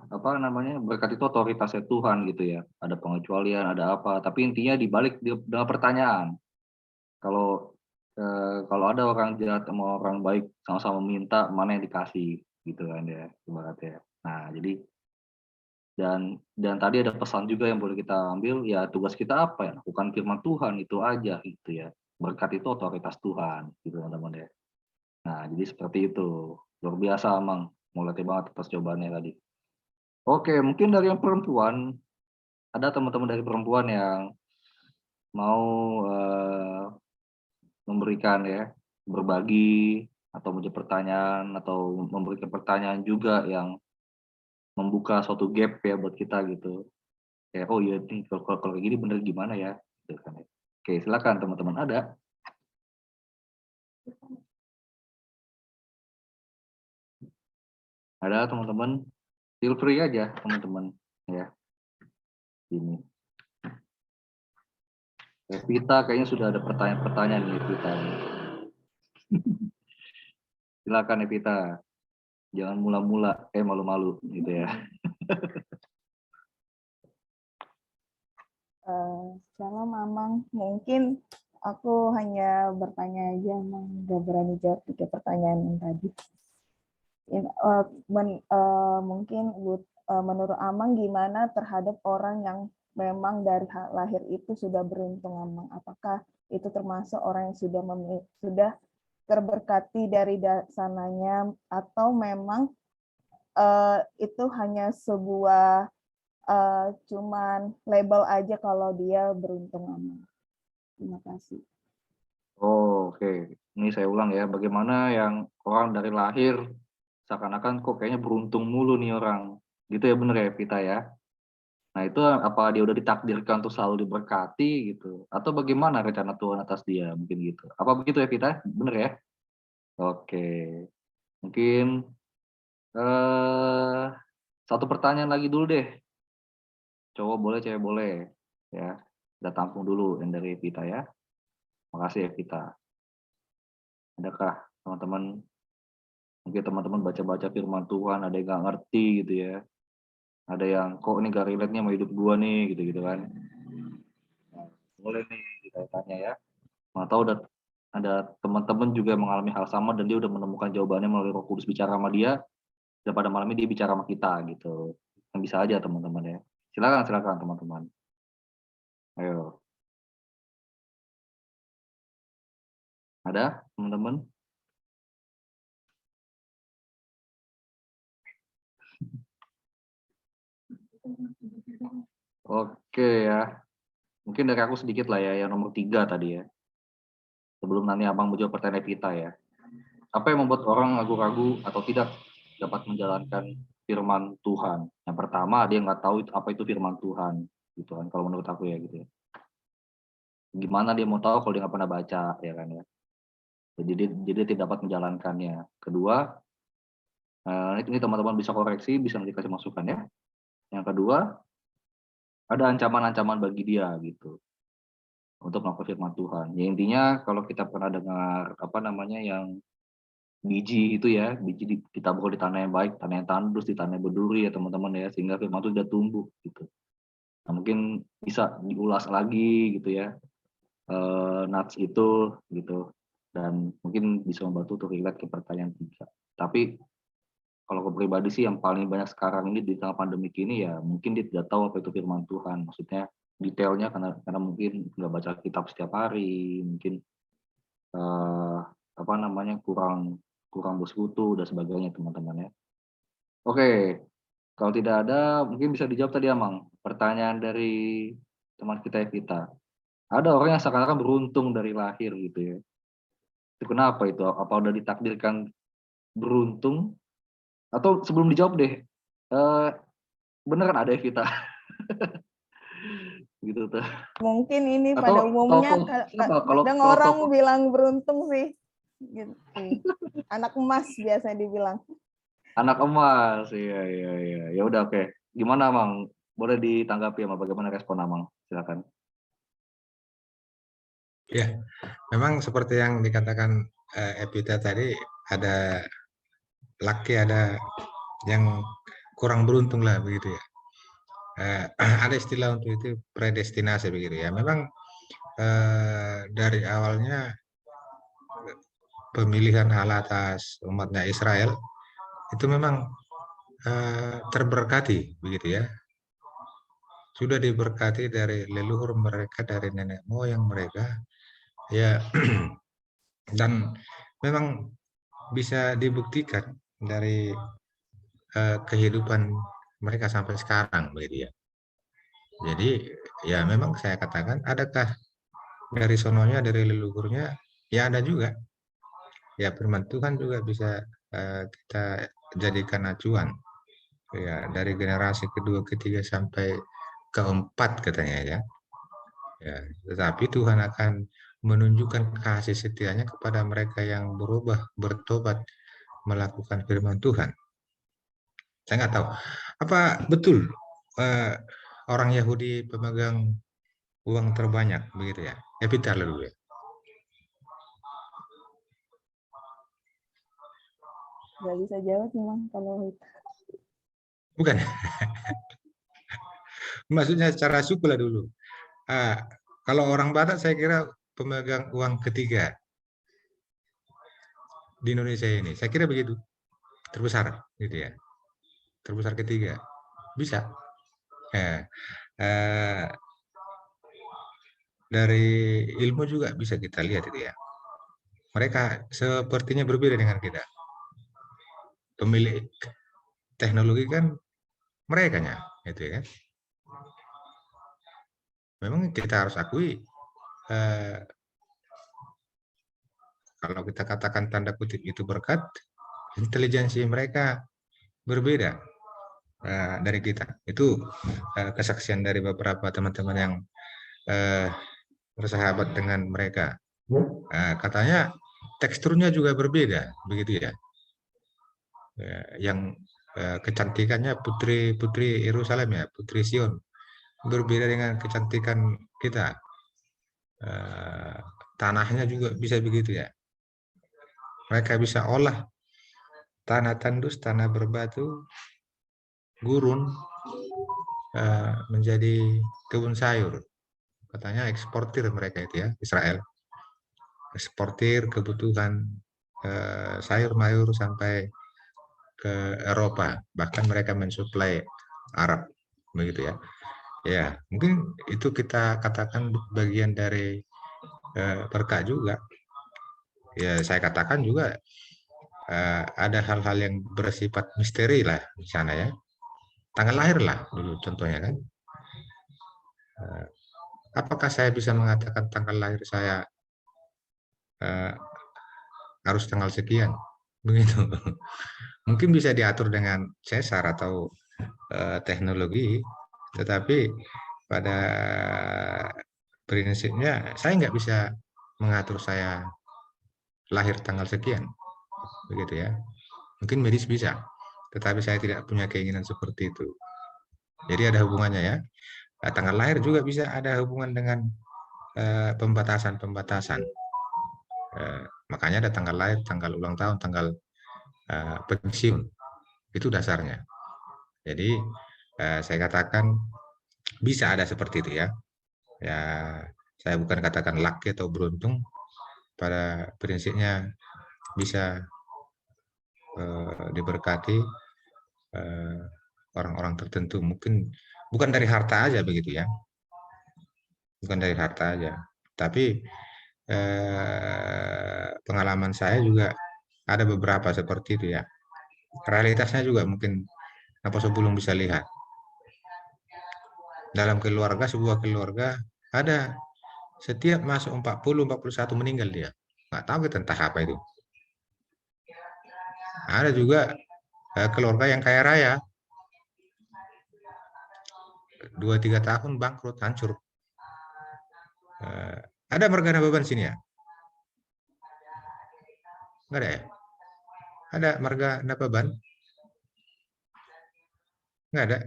apa namanya, berkat itu otoritasnya Tuhan gitu ya. Ada pengecualian, ada apa, tapi intinya dibalik dengan pertanyaan. Kalau ada orang jahat sama orang baik sama-sama minta, mana yang dikasih gitu kan ya ibaratnya. Nah, jadi dan tadi ada pesan juga yang boleh kita ambil, ya tugas kita apa ya? Lakukan firman Tuhan itu aja gitu ya. Berkat itu otoritas Tuhan gitu teman-teman ya. Nah, jadi seperti itu. Luar biasa Amang. Mulai banget atas jawabannya tadi. Oke, mungkin dari yang perempuan, ada teman-teman dari perempuan yang mau memberikan ya, berbagi atau menjawab pertanyaan atau memberikan pertanyaan juga yang membuka suatu gap ya buat kita gitu. Kayak, oh iya nih kalau kayak gini bener gimana ya? Gitu kan ya. Oke, silakan teman-teman ada. Ada teman-teman, feel free aja teman-teman ya. Ini. Evita kayaknya sudah ada pertanyaan-pertanyaan nih Evita. Silakan Evita. Jangan mula-mula malu-malu gitu ya. Shalom Amang, mungkin aku hanya bertanya aja, Amang gak berani jawab 3 pertanyaan yang tadi. Mungkin menurut Amang gimana terhadap orang yang memang dari lahir itu sudah beruntung, Amang? Apakah itu termasuk orang yang sudah terberkati dari sananya, atau memang itu hanya sebuah cuman label aja kalau dia beruntung, Amang? Terima kasih. Oh, oke. Ini saya ulang ya. Bagaimana yang orang dari lahir seakan-akan kok kayaknya beruntung mulu nih orang. Gitu ya bener ya Evita ya. Nah itu apa dia udah ditakdirkan untuk selalu diberkati gitu? Atau bagaimana rencana Tuhan atas dia mungkin gitu? Apa begitu ya Evita? Bener ya? Oke. Mungkin satu pertanyaan lagi dulu deh. Cowok boleh, cewek boleh. Ya, kita tampung dulu yang dari Evita ya. Makasih Evita. Adakah teman-teman, mungkin teman-teman baca-baca firman Tuhan, ada yang nggak ngerti gitu ya. Ada yang kok ini gak relate-nya sama hidup gua nih gitu-gitu kan. Nah, boleh nih kita tanya ya. Atau ada teman-teman juga yang mengalami hal sama dan dia udah menemukan jawabannya melalui Roh Kudus bicara sama dia, dan pada malam ini dia bicara sama kita gitu. Kan bisa aja teman-teman ya. Silakan teman-teman. Ayo. Ada teman-teman? Oke ya. Mungkin dari aku sedikit lah ya, yang nomor 3 tadi ya. Sebelum nanti abang menjawab pertanyaan kita ya. Apa yang membuat orang ragu-ragu atau tidak dapat menjalankan firman Tuhan? Yang pertama, dia nggak tahu apa itu firman Tuhan, gitu kan? Kalau menurut aku ya gitu ya. Gimana dia mau tahu kalau dia nggak pernah baca, ya kan ya? Jadi dia tidak dapat menjalankannya. Kedua, ini teman-teman bisa koreksi, bisa nanti kasih masukan ya. Yang kedua, ada ancaman-ancaman bagi dia gitu untuk melakukan firman Tuhan. Ya intinya kalau kita pernah dengar apa namanya yang biji itu ya, biji ditabur di tanah yang baik, tanah yang tandus, di tanah yang berduri ya teman-teman ya, sehingga firman itu sudah tumbuh gitu. Nah, mungkin bisa diulas lagi gitu ya, nats itu gitu, dan mungkin bisa membantu untuk relate ke pertanyaan 3. Tapi kalau aku pribadi sih yang paling banyak sekarang ini di tengah pandemi ini ya mungkin dia tidak tahu apa itu firman Tuhan, maksudnya detailnya karena mungkin nggak baca kitab setiap hari, mungkin apa namanya kurang bersekutu dan sebagainya teman-teman ya. Oke, kalau tidak ada mungkin bisa dijawab tadi Amang. Pertanyaan dari teman kita. Ada orang yang seakan-akan beruntung dari lahir gitu ya. Itu kenapa itu? Apa udah ditakdirkan beruntung? Atau sebelum dijawab deh, beneran ada Evita? Gitu tuh. Mungkin ini Atau pada umumnya kalau kadang orang tokoh bilang beruntung sih. Gitu. Anak emas biasanya dibilang. anak emas, iya. Ya udah oke. Gimana Amang? Boleh ditanggapi sama bagaimana respon Amang? Silakan. Ya, memang seperti yang dikatakan Epita tadi, ada laki, ada yang kurang beruntung lah begitu ya. Ada istilah untuk itu predestinasi begitu ya. Memang dari awalnya pemilihan Allah atas umatnya Israel itu memang terberkati begitu ya. Sudah diberkati dari leluhur mereka, dari nenek moyang mereka ya. Dan memang bisa dibuktikan dari kehidupan mereka sampai sekarang begitu ya. Jadi ya memang saya katakan, adakah dari sononya, dari leluhurnya? Ya ada juga. Ya firman Tuhan juga bisa kita jadikan acuan. Ya dari generasi kedua, ketiga sampai keempat katanya ya. Ya, tetapi Tuhan akan menunjukkan kasih setianya kepada mereka yang berubah, bertobat, melakukan firman Tuhan. Saya nggak tahu apa betul orang Yahudi pemegang uang terbanyak begitu ya. Epita dulu ya. Nggak bisa jawab sih, Mang, kalau itu. Bukan. Maksudnya secara suku lah dulu. Kalau orang Batak saya kira pemegang uang ketiga di Indonesia ini. Saya kira begitu. Terbesar gitu ya. Terbesar ketiga. Bisa. Eh, eh, dari ilmu juga bisa kita lihat itu ya. Mereka sepertinya berbeda dengan kita. Pemilik teknologi kan mereka nya, itu ya. Memang kita harus akui kalau kita katakan tanda kutip itu berkat, intelijensi mereka berbeda dari kita. Itu kesaksian dari beberapa teman-teman yang bersahabat dengan mereka. Katanya teksturnya juga berbeda, begitu ya. Yang kecantikannya putri Yerusalem ya, putri Sion, berbeda dengan kecantikan kita. Tanahnya juga bisa begitu ya. Mereka bisa olah tanah tandus, tanah berbatu, gurun menjadi kebun sayur. Katanya eksportir mereka itu ya, Israel. Eksportir kebutuhan sayur mayur sampai ke Eropa. Bahkan mereka mensuplai Arab, begitu ya. Ya, mungkin itu kita katakan bagian dari berkat juga. Ya, saya katakan juga ada hal-hal yang bersifat misteri lah di sana ya. Tanggal lahir lah dulu contohnya kan. Apakah saya bisa mengatakan tanggal lahir saya harus tanggal sekian? Begitu. Mungkin bisa diatur dengan sesar atau teknologi, tetapi pada prinsipnya saya nggak bisa mengatur saya lahir tanggal sekian, begitu ya. Mungkin medis bisa, tetapi saya tidak punya keinginan seperti itu. Jadi ada hubungannya ya. Tanggal lahir juga bisa ada hubungan dengan pembatasan-pembatasan. Makanya ada tanggal lahir, tanggal ulang tahun, tanggal pensiun. Itu dasarnya. Jadi saya katakan bisa ada seperti itu ya. Ya, saya bukan katakan lucky atau beruntung. Pada prinsipnya bisa diberkati orang-orang tertentu. Mungkin bukan dari harta aja begitu ya. Bukan dari harta aja. Tapi pengalaman saya juga ada beberapa seperti itu ya. Realitasnya juga mungkin apa sebelum bisa lihat. Dalam keluarga, sebuah keluarga ada setiap masuk 40-41 meninggal dia. Nggak tahu kita entah apa itu. Ada juga keluarga yang kaya raya. 2-3 tahun bangkrut, hancur. Ada Margana Beban sini ya? Nggak ada ya? Ada Margana Beban? Nggak ada?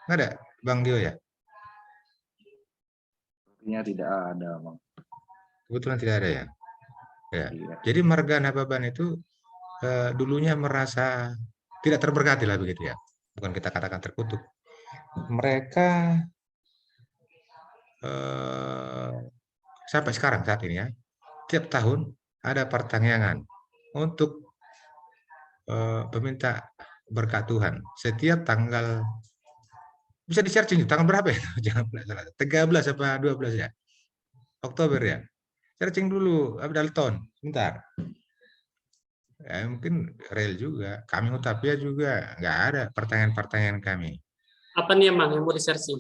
Nggak ada, Bang Dio ya? sepertinya tidak ada, Bang. Kebetulan tidak ada ya. Ya. Iya. Jadi marga Nababan itu dulunya merasa tidak terberkati lah begitu ya. Bukan kita katakan terkutuk. Mereka sampai sekarang saat ini ya, tiap tahun ada pertanyaan untuk meminta berkat Tuhan. Setiap tanggal, bisa di-searching tanggal berapa ya? Jangan salah. 13 apa 12 ya? Oktober ya. Searching dulu, Dalton. Bentar. Ya, mungkin real juga. Kami Utopia juga nggak ada pertanyaan-pertanyaan kami. Apa nih emang yang mau di-searching?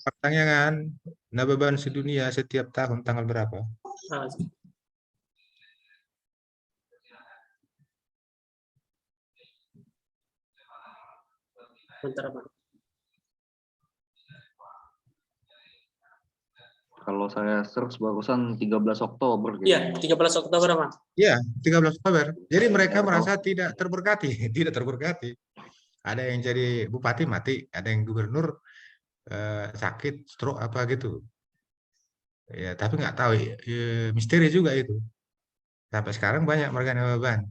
Pertanyaan Nababan sedunia setiap tahun tanggal berapa? Ah, bentar, Bang. Kalau saya search barusan 13 Oktober. Iya, 13 Oktober, Bang. Iya, 13 Oktober. Jadi mereka Oh. merasa tidak terberkati, tidak terberkati. Ada yang jadi bupati mati, ada yang gubernur sakit, stroke apa gitu. Ya, tapi nggak tahu, misteri juga itu. Sampai sekarang banyak marga Nababan,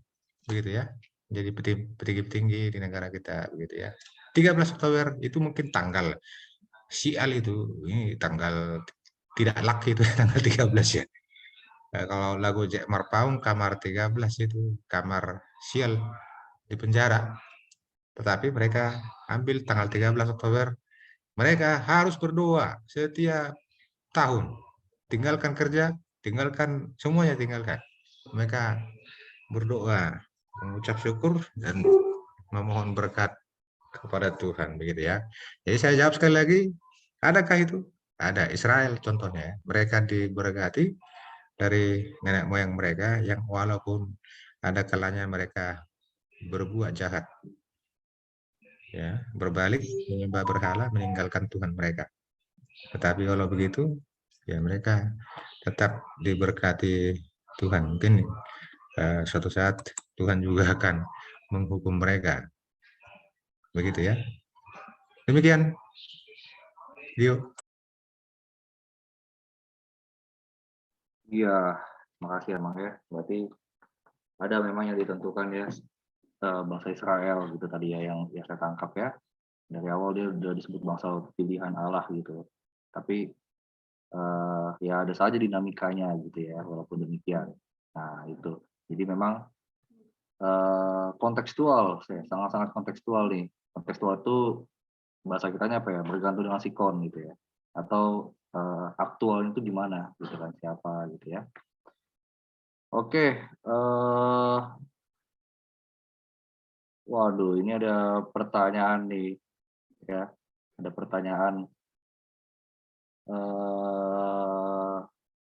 begitu ya. Jadi petinggi-petinggi di negara kita, begitu ya. 13 Oktober itu mungkin tanggal sial itu, ini tanggal tidak laki itu tanggal 13 ya. Kalau lagu Jack Marpaung kamar 13 itu kamar sial di penjara. Tetapi mereka ambil tanggal 13 Oktober, mereka harus berdoa setiap tahun. Tinggalkan kerja, tinggalkan semuanya tinggalkan. Mereka berdoa, mengucap syukur dan memohon berkat kepada Tuhan begitu ya. Jadi saya jawab sekali lagi, adakah itu? Ada. Israel contohnya, mereka diberkati dari nenek moyang mereka yang walaupun ada kalanya mereka berbuat jahat, ya, berbalik menyembah berhala, meninggalkan Tuhan mereka. Tetapi kalau begitu, ya mereka tetap diberkati Tuhan. Mungkin suatu saat Tuhan juga akan menghukum mereka. Begitu ya. Demikian. Dio. Iya, makasih ya, Bang ya. Berarti ada memang yang ditentukan ya, bangsa Israel gitu tadi ya yang saya tangkap ya. Dari awal dia udah disebut bangsa pilihan Allah gitu. Tapi ya ada saja dinamikanya gitu ya, walaupun demikian. Nah itu, jadi memang kontekstual, sangat-sangat kontekstual nih. Kontekstual itu bahasa kitanya apa ya, bergantung dengan sikon gitu ya, atau aktual itu gimana gitu kan, siapa gitu ya. Oke, waduh ini ada pertanyaan nih ya, ada pertanyaan.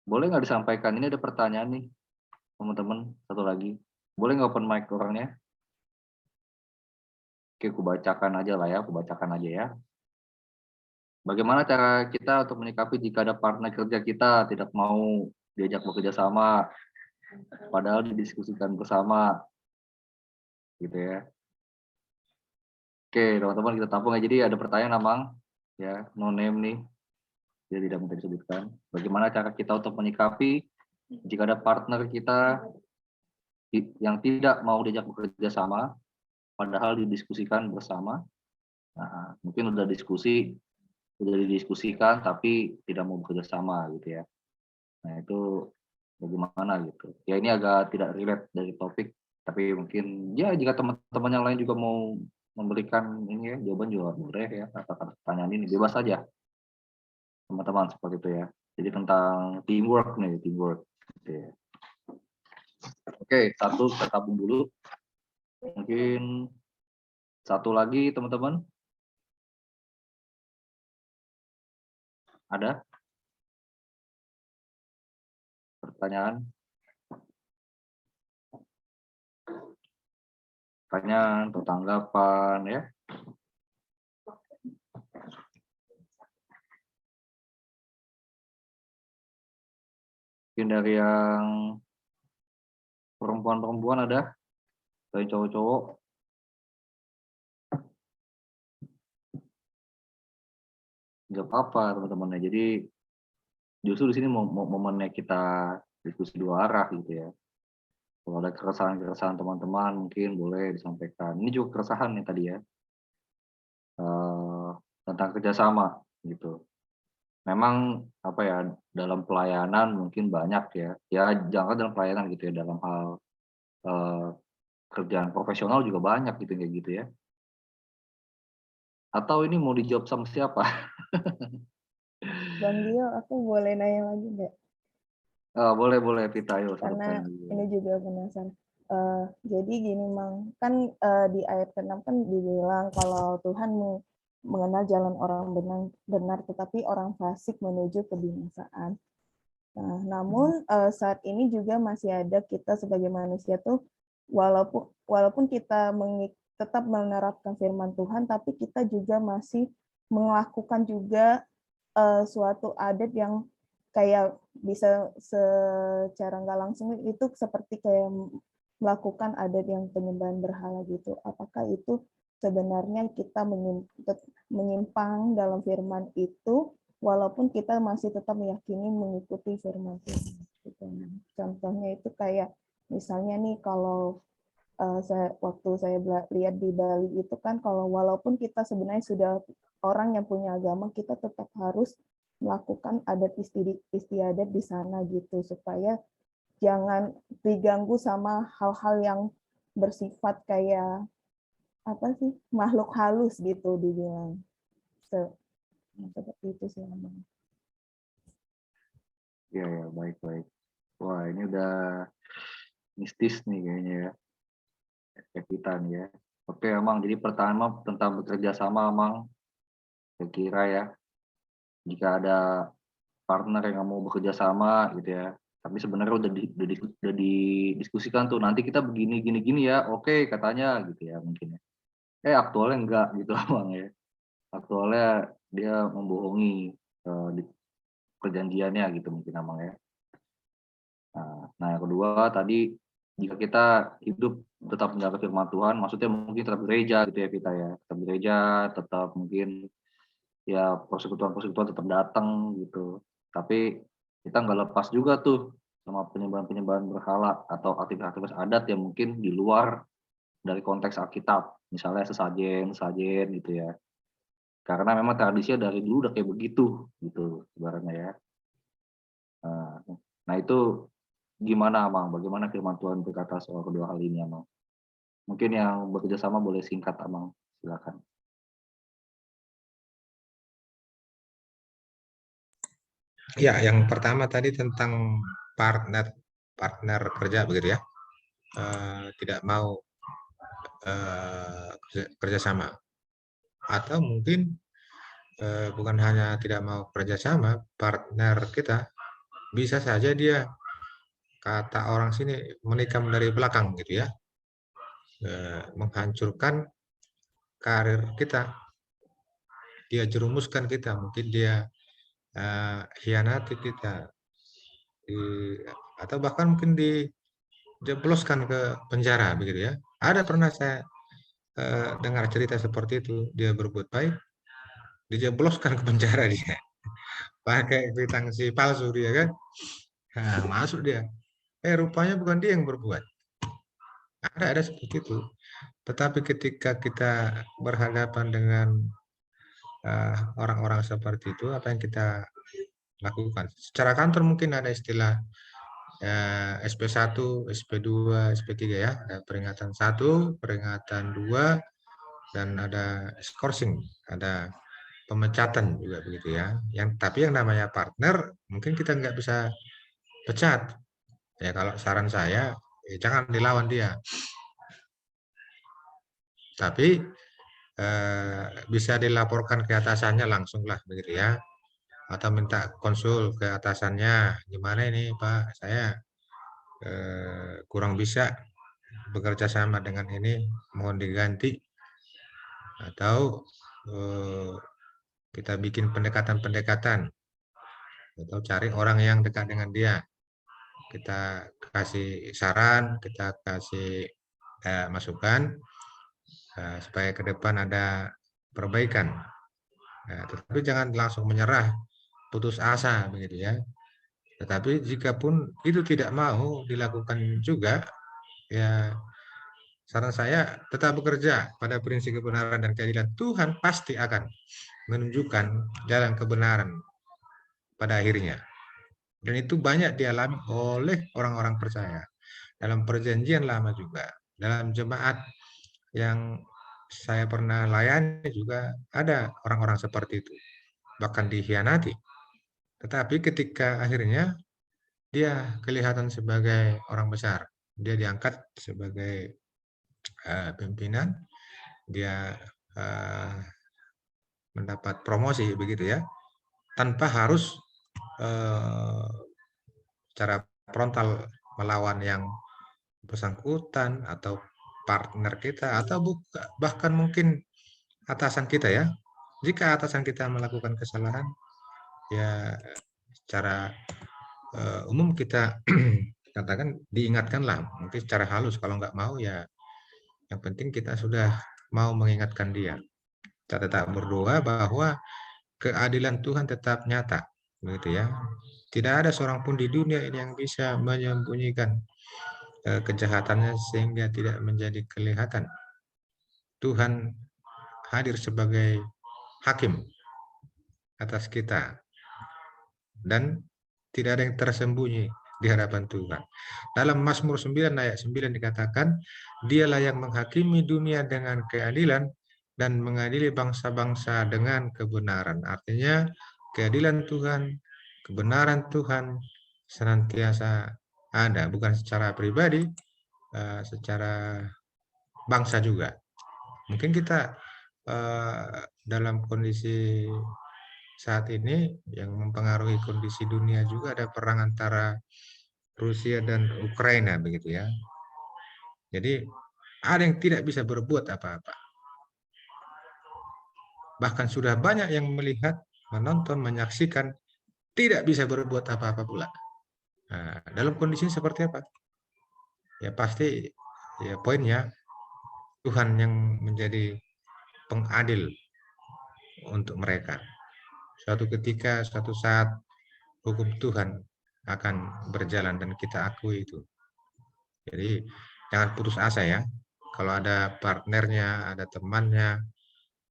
Boleh nggak disampaikan, ini ada pertanyaan nih teman-teman, satu lagi. Boleh nggak open mic orangnya? Oke, aku bacakan aja lah ya, aku bacakan aja ya. Bagaimana cara kita untuk menyikapi jika ada partner kerja kita tidak mau diajak bekerja sama, padahal didiskusikan bersama, gitu ya. Oke, teman-teman kita tampung ya. Jadi ada pertanyaan, Amang, ya, no name nih, dia tidak minta disebutkan. Bagaimana cara kita untuk menyikapi jika ada partner kita yang tidak mau diajak bekerja sama, padahal didiskusikan bersama. Nah, mungkin udah didiskusikan tapi tidak mau bekerja sama gitu ya. Nah itu bagaimana gitu. Ya ini agak tidak relate dari topik, tapi mungkin ya jika teman-teman yang lain juga mau memberikan ini ya, jawaban juga boleh ya, atas pertanyaan ini bebas saja teman-teman seperti itu ya. Jadi tentang teamwork nih, teamwork. Oke, satu kita tabung dulu. Mungkin satu lagi teman-teman. Ada pertanyaan? Pertanyaan atau tanggapan ya? Mungkin dari yang perempuan-perempuan ada? Dari cowok-cowok? Nggak apa-apa teman-teman. Jadi justru di sini momennya kita diskusi dua arah gitu ya. Kalau ada keresahan-keresahan teman-teman mungkin boleh disampaikan. Ini juga keresahan nih tadi ya, tentang kerjasama gitu. Memang apa ya, dalam pelayanan mungkin banyak ya jangan dalam pelayanan gitu ya, dalam hal kerjaan profesional juga banyak gitu kayak gitu ya. Atau ini mau dijawab sama siapa? Bang Dio, aku boleh nanya lagi nggak? Boleh Vita, ayo Karena sampaikan dulu. ini juga penasaran. Jadi gini, Mang, kan di ayat ke-6 kan dibilang kalau Tuhan mengenal jalan orang benar, tetapi orang fasik menuju kebinasaan. Nah, namun saat ini juga masih ada kita sebagai manusia tuh, walaupun kita tetap menerapkan firman Tuhan, tapi kita juga masih melakukan juga suatu adat yang kayak bisa secara nggak langsung itu seperti kayak melakukan adat yang penyembahan berhala gitu. Apakah itu sebenarnya kita menyimpang dalam firman itu, walaupun kita masih tetap meyakini mengikuti firman Tuhan. Gitu. Contohnya itu kayak misalnya nih kalau waktu saya lihat di Bali itu kan kalau walaupun kita sebenarnya sudah orang yang punya agama, kita tetap harus melakukan adat istiadat di sana gitu supaya jangan diganggu sama hal-hal yang bersifat kayak apa sih makhluk halus gitu dibilang seperti itu sih Bang. Ya baik. Wah ini udah mistis nih kayaknya ya, Vita nih ya. Oke emang jadi pertama tentang bekerja sama emang saya kira ya, jika ada partner yang mau bekerja sama gitu ya, tapi sebenarnya udah didiskusikan tuh nanti kita begini gini ya, oke katanya gitu ya mungkin ya. Aktualnya enggak gitu Bang ya. Aktualnya dia membohongi di perjanjiannya gitu mungkin Abang ya. Nah yang kedua tadi jika kita hidup tetap menjaga firman Tuhan, maksudnya mungkin tetap gereja gitu ya kita ya, tetap gereja, tetap mungkin ya persekutuan tetap datang gitu. Tapi kita nggak lepas juga tuh sama penyembahan berhala atau aktivitas adat yang mungkin di luar dari konteks Alkitab, misalnya sesajen gitu ya. Karena memang tradisinya dari dulu udah kayak begitu gitu ibaratnya ya. Nah itu gimana Amang? Bagaimana firman Tuhan berkata soal kedua hal ini Amang? Mungkin yang bekerja sama boleh singkat Amang, silakan. Ya, yang pertama tadi tentang partner kerja begitu ya. Tidak mau kerjasama, atau mungkin bukan hanya tidak mau kerjasama, partner kita bisa saja dia, kata orang sini, menikam dari belakang gitu ya, menghancurkan karir kita, dia jerumuskan kita, mungkin dia hianati kita, atau bahkan mungkin dijebloskan ke penjara begitu ya. Ada pernah saya dengar cerita seperti itu, dia berbuat baik, dijebloskan ke penjara dia, pakai kwitansi palsu dia kan, nah, masuk dia. Rupanya bukan dia yang berbuat. Ada seperti itu. Tetapi ketika kita berhadapan dengan orang-orang seperti itu, apa yang kita lakukan? Secara kantor mungkin ada istilah SP1, SP2, SP3 ya. Ada peringatan 1, peringatan 2, dan ada skorsing, ada pemecatan juga begitu ya. Tapi yang namanya partner mungkin kita nggak bisa pecat. Ya kalau saran saya, jangan dilawan dia. Tapi bisa dilaporkan ke atasannya langsung lah begitu ya. Atau minta konsul ke atasannya, gimana ini Pak, saya kurang bisa bekerja sama dengan ini, mohon diganti. Atau kita bikin pendekatan-pendekatan, atau cari orang yang dekat dengan dia. Kita kasih saran, kita kasih masukan supaya ke depan ada perbaikan. Tetapi jangan langsung menyerah putus asa begitu ya. Tetapi jikapun itu tidak mau dilakukan juga, ya saran saya tetap bekerja pada prinsip kebenaran dan keadilan. Tuhan pasti akan menunjukkan jalan kebenaran pada akhirnya. Dan itu banyak dialami oleh orang-orang percaya. Dalam perjanjian lama juga, dalam jemaat yang saya pernah layani juga ada orang-orang seperti itu, bahkan dikhianati. Tetapi ketika akhirnya dia kelihatan sebagai orang besar, dia diangkat sebagai pimpinan, dia mendapat promosi begitu ya, tanpa harus secara frontal melawan yang bersangkutan atau partner kita atau bahkan mungkin atasan kita ya. Jika atasan kita melakukan kesalahan, ya secara umum kita katakan diingatkanlah, mungkin secara halus. Kalau nggak mau ya yang penting kita sudah mau mengingatkan dia. Kita tetap berdoa bahwa keadilan Tuhan tetap nyata, begitu ya. Tidak ada seorang pun di dunia ini yang bisa menyembunyikan kejahatannya sehingga tidak menjadi kelihatan. Tuhan hadir sebagai hakim atas kita dan tidak ada yang tersembunyi di hadapan Tuhan. Dalam Mazmur 9 ayat 9 dikatakan, Dialah yang menghakimi dunia dengan keadilan dan mengadili bangsa-bangsa dengan kebenaran. Artinya keadilan Tuhan, kebenaran Tuhan senantiasa ada, bukan secara pribadi, secara bangsa juga. Mungkin kita dalam kondisi saat ini yang mempengaruhi kondisi dunia juga ada perang antara Rusia dan Ukraina begitu ya. Jadi ada yang tidak bisa berbuat apa-apa. Bahkan sudah banyak yang melihat, menonton, menyaksikan tidak bisa berbuat apa-apa pula. Nah, dalam kondisi seperti apa? Ya pasti ya poinnya Tuhan yang menjadi pengadil untuk mereka. Suatu ketika, suatu saat hukum Tuhan akan berjalan dan kita akui itu. Jadi jangan putus asa ya. Kalau ada partnernya, ada temannya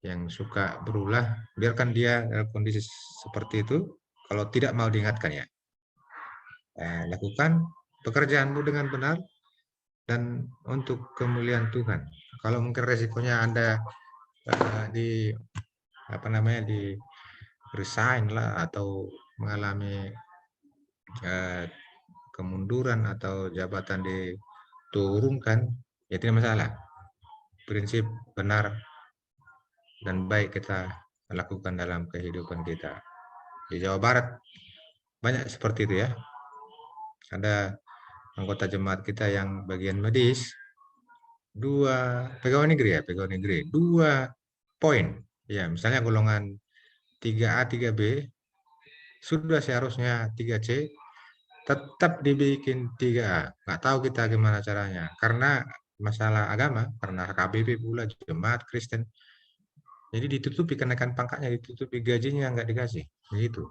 yang suka berulah, biarkan dia dalam kondisi seperti itu. Kalau tidak mau diingatkan ya, lakukan pekerjaanmu dengan benar dan untuk kemuliaan Tuhan. Kalau mungkin resikonya Anda di resign lah atau mengalami kemunduran atau jabatan diturunkan, ya tidak masalah. Prinsip benar dan baik kita lakukan dalam kehidupan kita. Di Jawa Barat banyak seperti itu ya. Ada anggota jemaat kita yang bagian medis, pegawai negeri, 2 poin. Ya, misalnya golongan 3A, 3B, sudah seharusnya 3C, tetap dibikin 3A. Nggak tahu kita gimana caranya. Karena masalah agama, karena HKBP pula, jemaat Kristen. Jadi ditutupi kenaikan pangkatnya, ditutupi gajinya nggak dikasih. Begitu.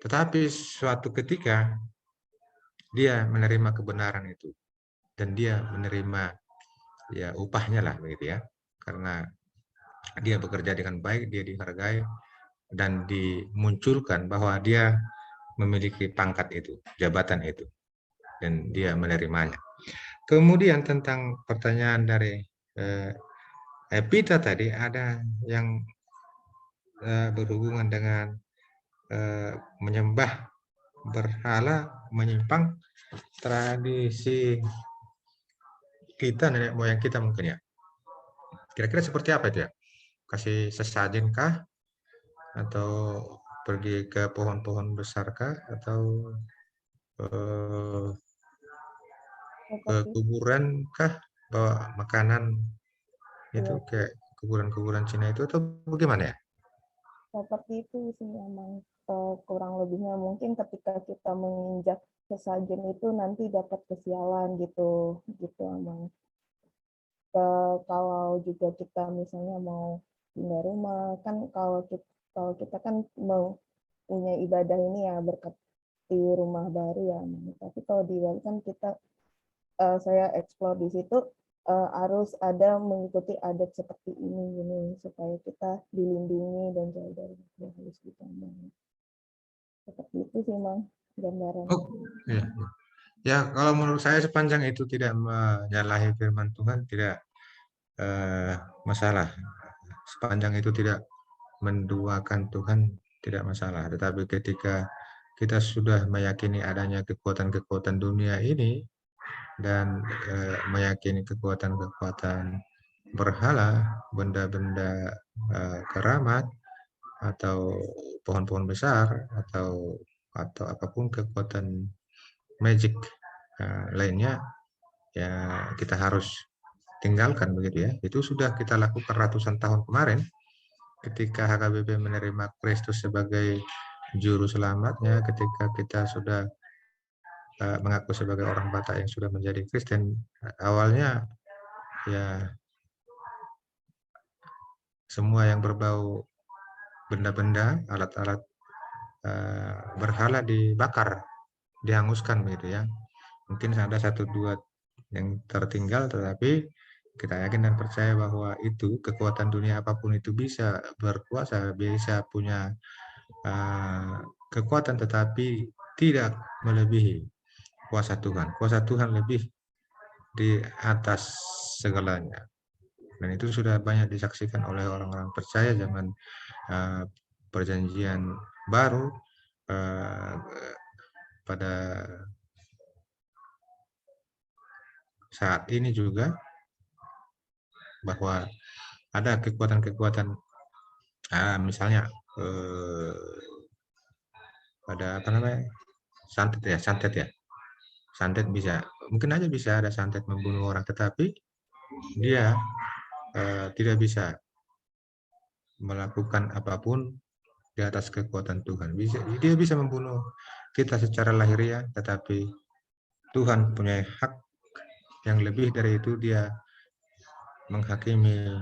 Tetapi suatu ketika dia menerima kebenaran itu. Dan dia menerima ya upahnya lah begitu ya. Karena dia bekerja dengan baik, dia dihargai, dan dimunculkan bahwa dia memiliki pangkat itu, jabatan itu, dan dia menerimanya. Kemudian tentang pertanyaan dari Epita tadi, ada yang berhubungan dengan menyembah berhala, menyimpang tradisi kita, nenek moyang kita mungkin ya. Kira-kira seperti apa itu ya? Kasih sesajen kah? Atau pergi ke pohon-pohon besar kah? Atau ke kuburan kah? Bawa makanan itu kayak kuburan-kuburan Cina itu atau bagaimana ya? Seperti itu sih memang kurang lebihnya, mungkin ketika kita menginjak sesajen itu nanti dapat kesialan gitu emang. Kalau juga kita misalnya mau pindah rumah kan, kalau kita kan mau punya ibadah ini ya berkat di rumah baru ya. Tapi kalau di Bali kan kita saya explore di situ harus ada mengikuti adat seperti ini supaya kita dilindungi dan jauh dari halus gitu. Seperti itu sih Mang gambaran. Oh, iya. Ya, kalau menurut saya sepanjang itu tidak menyalahi firman Tuhan, tidak masalah. Sepanjang itu tidak menduakan Tuhan, tidak masalah. Tetapi ketika kita sudah meyakini adanya kekuatan-kekuatan dunia ini dan meyakini kekuatan-kekuatan berhala, benda-benda keramat atau pohon-pohon besar atau apapun kekuatan magic lainnya, ya kita harus tinggalkan begitu ya. Itu sudah kita lakukan ratusan tahun kemarin ketika HKBP menerima Kristus sebagai juru selamatnya, ketika kita sudah mengaku sebagai orang Batak yang sudah menjadi Kristen. Awalnya ya semua yang berbau benda-benda, alat-alat berhala dibakar, dihanguskan begitu ya. Mungkin ada 1-2 yang tertinggal, tetapi kita yakin dan percaya bahwa itu kekuatan dunia apapun itu bisa berkuasa, bisa punya kekuatan, tetapi tidak melebihi kuasa Tuhan. Kuasa Tuhan lebih di atas segalanya. Dan itu sudah banyak disaksikan oleh orang-orang percaya zaman perjanjian baru pada saat ini juga, bahwa ada kekuatan-kekuatan misalnya pada apa namanya santet bisa, mungkin aja bisa ada santet membunuh orang, tetapi dia tidak bisa melakukan apapun di atas kekuatan Tuhan. Dia bisa membunuh kita secara lahiriah, tetapi Tuhan punya hak yang lebih dari itu, dia menghakimi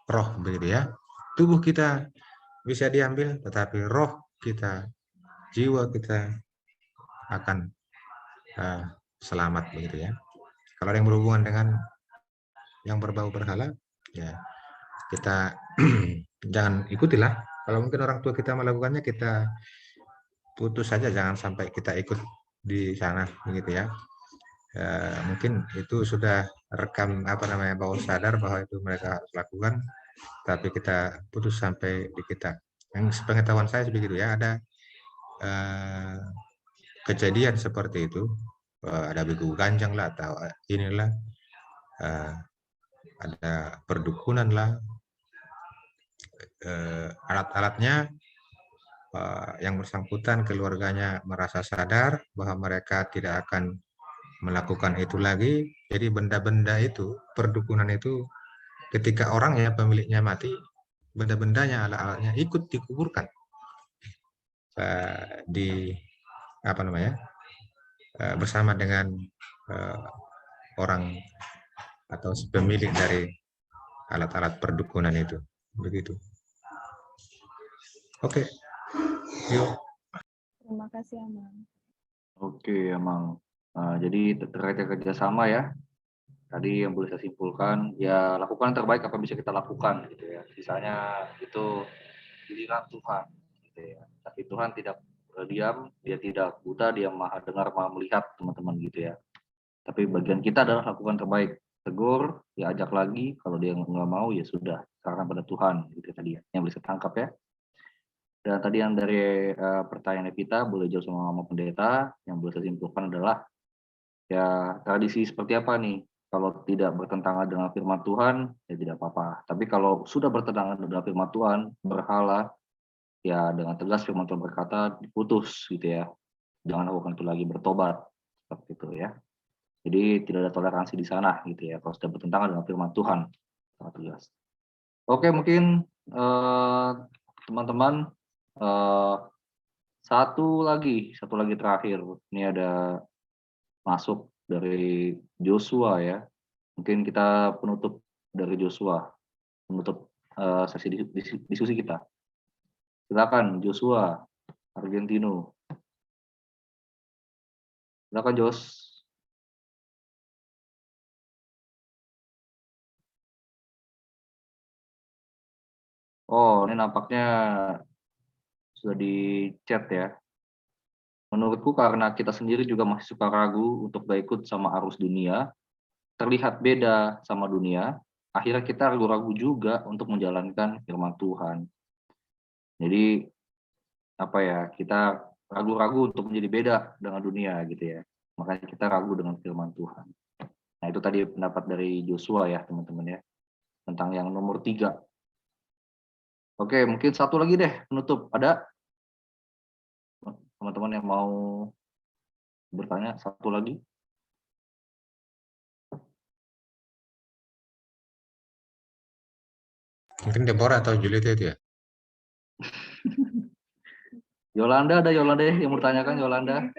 roh begitu ya. Tubuh kita bisa diambil, tetapi roh kita, jiwa kita akan selamat begitu ya. Kalau ada yang berhubungan dengan yang berbau berhala, ya kita jangan ikutilah. Kalau mungkin orang tua kita melakukannya, kita putus saja, jangan sampai kita ikut di sana begitu ya. Mungkin itu sudah rekam bawah sadar bahwa itu mereka harus lakukan, tapi kita putus sampai di kita. Yang sepengetahuan saya begitu ya, ada kejadian seperti itu, ada biku ganjang lah atau inilah, ada perdukunan lah, alat-alatnya yang bersangkutan keluarganya merasa sadar bahwa mereka tidak akan melakukan itu lagi. Jadi benda-benda itu, perdukunan itu, ketika orangnya, pemiliknya mati, benda-bendanya, alat-alatnya ikut dikuburkan di bersama dengan orang atau pemilik dari alat-alat perdukunan itu, begitu. Oke, yuk. Terima kasih Amang. Oke, Amang. Jadi terkait kerjasama ya, tadi yang boleh saya simpulkan, ya lakukan yang terbaik apa yang bisa kita lakukan gitu ya. Misalnya itu giliran Tuhan gitu ya. Tapi Tuhan tidak diam, dia tidak buta, dia maha dengar, maha melihat teman-teman gitu ya. Tapi bagian kita adalah lakukan terbaik. Tegur, ya ajak lagi, kalau dia nggak mau ya sudah, karena pada Tuhan gitu tadi ya, yang bisa tangkap ya. Dan tadi yang dari pertanyaan Evita, boleh jawab sama Mama Pendeta, yang boleh saya simpulkan adalah ya tradisi seperti apa nih? Kalau tidak bertentangan dengan firman Tuhan, ya tidak apa-apa. Tapi kalau sudah bertentangan dengan firman Tuhan, berhala, ya dengan tegas firman Tuhan berkata, diputus gitu ya. Jangan lakukan itu lagi, bertobat. Seperti itu ya. Jadi tidak ada toleransi di sana gitu ya, kalau sudah bertentangan dengan firman Tuhan. Sangat tegas. Oke, mungkin teman-teman, satu lagi terakhir. Ini ada masuk dari Joshua ya. Mungkin kita penutup dari Joshua, penutup sesi diskusi kita. Silakan Joshua. Argentino. Silakan Jos. Oh, ini nampaknya sudah di chat ya. Menurutku karena kita sendiri juga masih suka ragu untuk gak ikut sama arus dunia, terlihat beda sama dunia, akhirnya kita ragu-ragu juga untuk menjalankan firman Tuhan. Jadi apa ya, kita ragu-ragu untuk menjadi beda dengan dunia gitu ya. Makanya kita ragu dengan firman Tuhan. Nah itu tadi pendapat dari Joshua ya teman-teman ya, tentang yang nomor 3. Oke, mungkin satu lagi deh penutup. Ada teman-teman yang mau bertanya satu lagi? Mungkin Deborah atau Juliet itu ya. Yolanda, ada Yolanda yang mau bertanyakan Yolanda?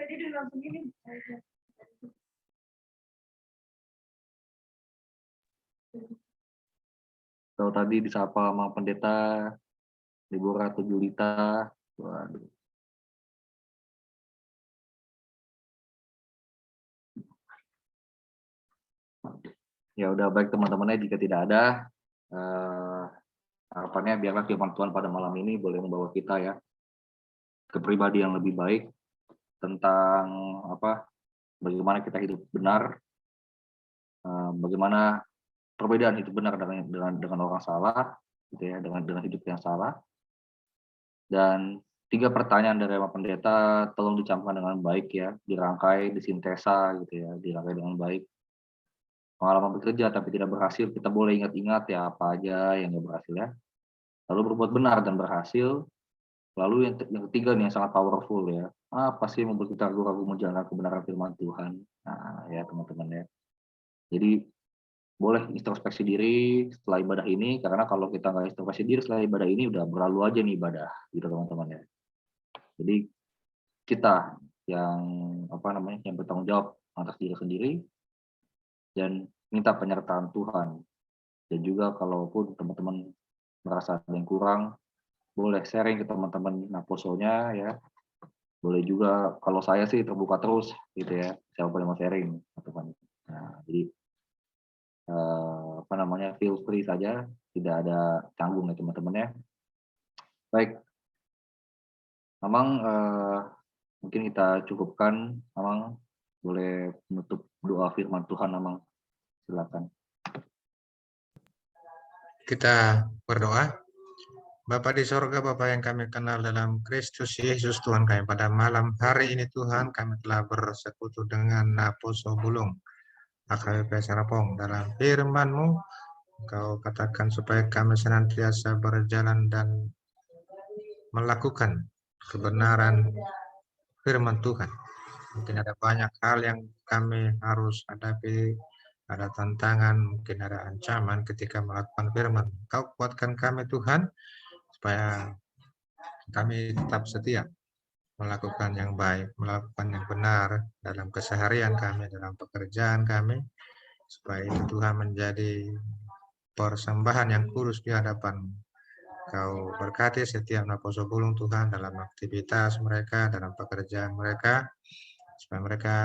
Kalau tadi disapa sama pendeta Deborah atau Julita. Waduh. Ya udah baik teman-temannya, jika tidak ada harapannya biarlah firman Tuhan pada malam ini boleh membawa kita ya ke pribadi yang lebih baik tentang bagaimana kita hidup benar, bagaimana perbedaan hidup benar dengan orang salah gitu ya, dengan hidup yang salah. Dan 3 pertanyaan dari Bapak Pendeta tolong dicampurkan dengan baik ya, dirangkai, disintesa gitu ya, dirangkai dengan baik. Pengalaman bekerja tapi tidak berhasil, kita boleh ingat-ingat ya apa aja yang nggak berhasil ya. Lalu berbuat benar dan berhasil. Lalu yang ketiga nih yang sangat powerful ya, apa sih yang membuat kita ragu-ragu menjalankan kebenaran firman Tuhan. Nah ya teman-teman ya. Jadi boleh introspeksi diri setelah ibadah ini, karena kalau kita nggak introspeksi diri setelah ibadah ini udah berlalu aja nih ibadah gitu teman-teman ya. Jadi kita yang yang bertanggung jawab atas diri sendiri dan minta penyertaan Tuhan. Dan juga kalaupun teman-teman merasa ada yang kurang, boleh sharing ke teman-teman naposonya ya. Boleh juga, kalau saya sih terbuka terus gitu ya, siapa boleh mau sharing teman-teman. Nah, jadi feel free saja, tidak ada canggung ya teman-teman ya. Baik, Mamang mungkin kita cukupkan. Mamang boleh menutup doa firman Tuhan, Mamang silakan. Kita berdoa. Bapa di sorga, Bapa yang kami kenal dalam Kristus Yesus Tuhan kami, pada malam hari ini Tuhan kami telah bersekutu dengan Naposo Bulung AKBP Serapong. Dalam firman-Mu Kau katakan supaya kami senantiasa berjalan dan melakukan kebenaran firman Tuhan. Mungkin ada banyak hal yang kami harus hadapi, ada tantangan, mungkin ada ancaman ketika melakukan firman. Kau kuatkan kami Tuhan, supaya kami tetap setia melakukan yang baik, melakukan yang benar dalam keseharian kami, dalam pekerjaan kami, supaya itu Tuhan menjadi persembahan yang kudus di hadapan. Kau berkati setiap Naposo Bulung Tuhan dalam aktivitas mereka, dalam pekerjaan mereka, supaya mereka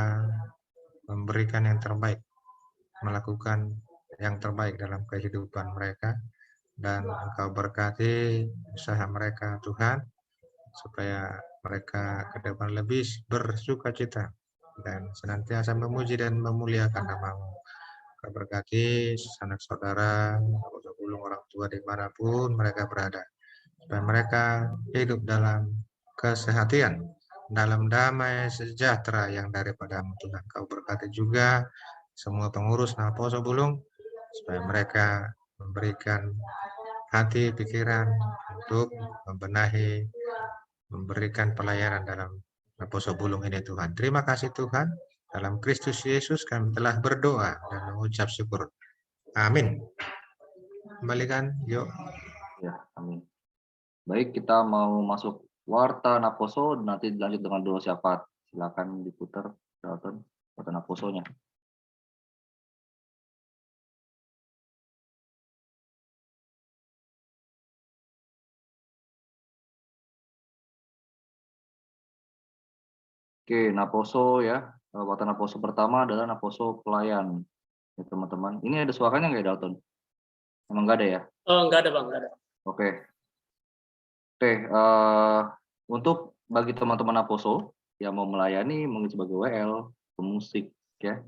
memberikan yang terbaik, melakukan yang terbaik dalam kehidupan mereka. Dan Engkau berkati usaha mereka Tuhan, supaya mereka ke depan lebih bersuka cita dan senantiasa memuji dan memuliakan nama-Mu. Kau berkati sanak saudara, orang tua dimanapun mereka berada, supaya mereka hidup dalam kesehatan, dalam damai sejahtera yang daripada-Mu Tuhan. Kau berkati juga semua pengurus Naposo Bulung, supaya mereka memberikan hati pikiran untuk membenahi, memberikan pelayanan dalam Naposo Bulung ini Tuhan. Terima kasih Tuhan. Dalam Kristus Yesus kami telah berdoa dan mengucap syukur. Amin. Kembalikan, yuk. Ya, amin. Baik, kita mau masuk warta Naposo, nanti dilanjut dengan doa syafaat. Silakan diputar, Dalton, warta Naposonya. Oke, Naposo ya. Waktu Naposo pertama adalah Naposo pelayan. Ya, teman-teman. Ini ada suaranya nggak ya, Dalton? Emang nggak ada ya? Oh, enggak ada Bang, enggak ada. Oke. Oke, untuk bagi teman-teman Naposo yang mau melayani mungkin sebagai WL, pemusik ya.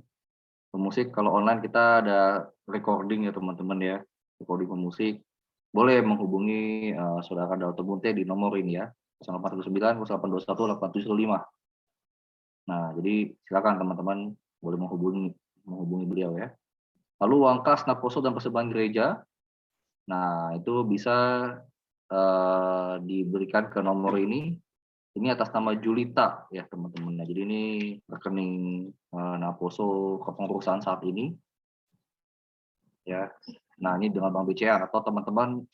Pemusik kalau online kita ada recording ya teman-teman ya. Recording pemusik. Boleh menghubungi saudara Dalton Munte di nomor ini ya. 0819 0821 8715. Nah, jadi silakan teman-teman boleh menghubungi beliau ya. Lalu uang kas, Naposo dan persembahan gereja. Nah, itu bisa diberikan ke nomor ini. Ini atas nama Julita ya teman-teman. Nah, jadi ini rekening Naposo kepengurusan saat ini. Ya. Nah, ini dengan Bank BCA atau teman-teman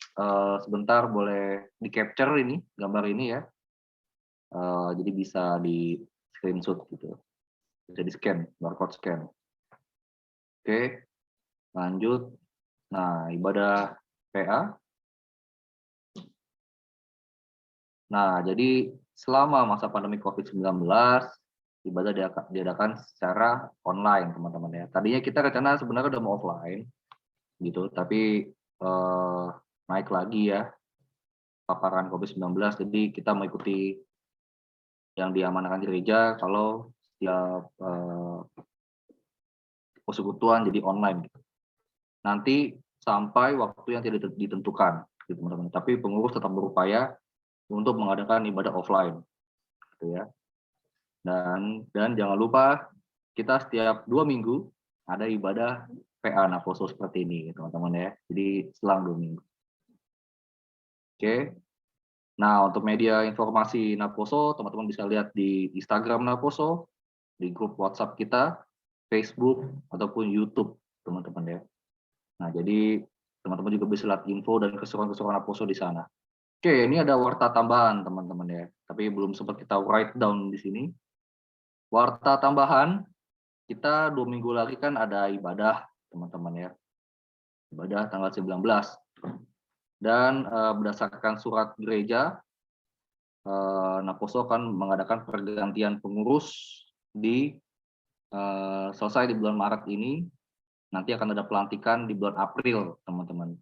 sebentar boleh di-capture ini gambar ini ya. Jadi bisa di screenshot gitu. Bisa di-scan, barcode scan. Oke. Lanjut. Nah, ibadah PA. Nah, jadi selama masa pandemi COVID-19, ibadah diadakan secara online, teman-teman ya. Tadinya kita rencana sebenarnya udah mau offline, gitu, tapi naik lagi ya paparan COVID-19, jadi kita mengikuti yang diamankan gereja kalau setiap persekutuan jadi online, gitu. Nanti sampai waktu yang tidak ditentukan, gitu, teman-teman. Tapi pengurus tetap berupaya untuk mengadakan ibadah offline, gitu ya. Dan jangan lupa kita setiap 2 minggu ada ibadah PA Naposo seperti ini, teman-teman ya. Jadi selang 2 minggu. Oke. Nah, untuk media informasi Naposo, teman-teman bisa lihat di Instagram Naposo, di grup WhatsApp kita, Facebook ataupun YouTube, teman-teman ya. Nah, jadi teman-teman juga bisa lihat info dan keseruan-keseruan Naposo di sana. Oke, ini ada warta tambahan teman-teman ya, tapi belum sempat kita write down di sini. Warta tambahan, kita 2 minggu lagi kan ada ibadah teman-teman ya. Ibadah tanggal 19. Dan berdasarkan surat gereja, Naposo akan mengadakan pergantian pengurus di selesai di bulan Maret ini. Nanti akan ada pelantikan di bulan April, teman-teman.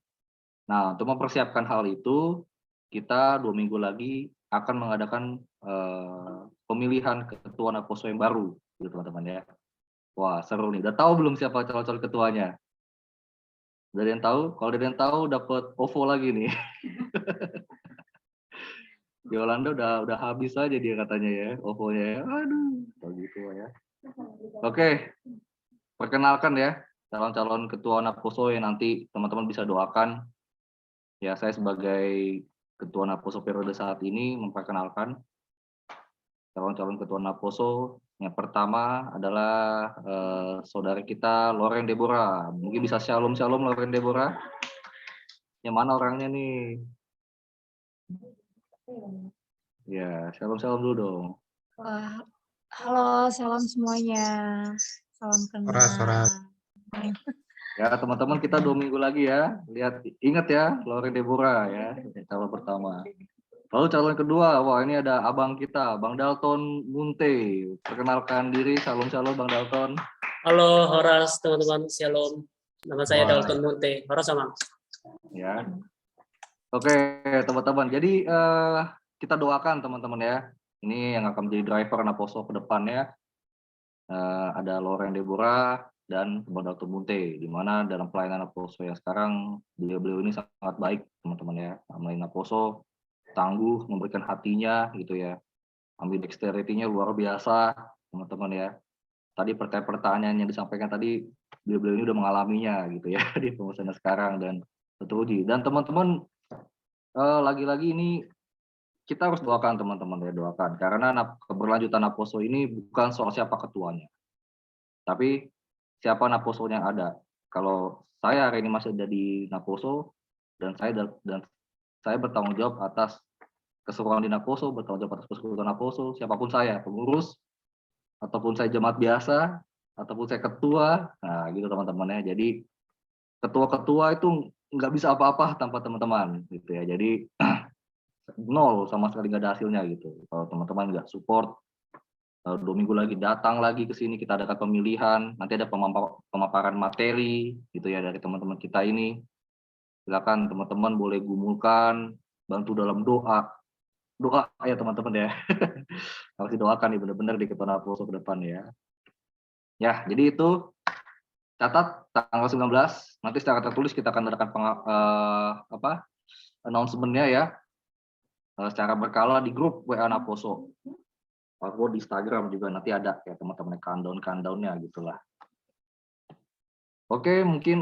Nah, untuk mempersiapkan hal itu, kita 2 minggu lagi akan mengadakan pemilihan ketua Naposo yang baru, gitu teman-teman ya. Wah, seru nih. Udah tahu belum siapa calon-calon ketuanya? Udah ada yang tahu? Kalau ada yang tahu, dapat OVO lagi nih. Yolanda udah habis aja dia katanya ya, OVO-nya ya. Aduh, begitu ya. Oke, perkenalkan ya calon-calon ketua Naposo yang nanti teman-teman bisa doakan. Ya, saya sebagai Ketua Naposo periode saat ini memperkenalkan calon-calon Ketua Naposo. Yang pertama adalah saudara kita Loren Deborah. Mungkin bisa shalom Loren Deborah. Yang mana orangnya nih? Ya, shalom dulu dong. Halo, salam semuanya. Salam kenal. Ya teman-teman, kita 2 minggu lagi ya. Ingat ya, Loren Deborah ya, calon pertama. Lalu calon kedua, wah ini ada abang kita, Bang Dalton Munte. Perkenalkan diri, shalom Bang Dalton. Halo Horas, teman-teman, shalom. Nama saya Dalton Munte. Horas sama. Ya. Oke teman-teman, jadi kita doakan teman-teman ya. Ini yang akan menjadi driver Naposo ke depannya. Ada Loren Deborah dan Bang Dalton Munte, di mana dalam pelayanan Naposo yang sekarang beliau ini sangat baik teman-teman ya. Melayani Naposo tangguh, memberikan hatinya gitu ya. Ambidexterity-nya luar biasa teman-teman ya. Tadi pertanyaan yang disampaikan tadi beliau ini udah mengalaminya gitu ya di pengurusan sekarang dan teruji. Dan teman-teman lagi-lagi ini kita harus doakan teman-teman ya, doakan karena keberlanjutan Naposo ini bukan soal siapa ketuanya. Tapi siapa Naposo yang ada. Kalau saya hari ini masih ada di Naposo dan saya bertanggung jawab atas keseruan di Naposo, bertanggung jawab atas persekutuan Naposo, siapapun saya, pengurus ataupun saya jemaat biasa ataupun saya ketua, nah gitu teman-teman ya. Jadi ketua-ketua itu nggak bisa apa-apa tanpa teman-teman gitu ya. Jadi nol sama sekali nggak ada hasilnya gitu. Kalau teman-teman nggak support 2 minggu lagi datang lagi ke sini, kita adakan pemilihan, nanti ada pemaparan materi gitu ya dari teman-teman kita ini. Silakan teman-teman boleh gumulkan, bantu dalam doa ya teman-teman ya. Harus didoakan nih benar-benar di Ketua Naposo ke depan ya. Ya, jadi itu catat tanggal 19, nanti secara tertulis kita akan adakan announcement-nya ya, secara berkala di grup WA Naposo. Atau di Instagram juga nanti ada ya teman-teman countdown-countdown-nya gitulah. Oke, mungkin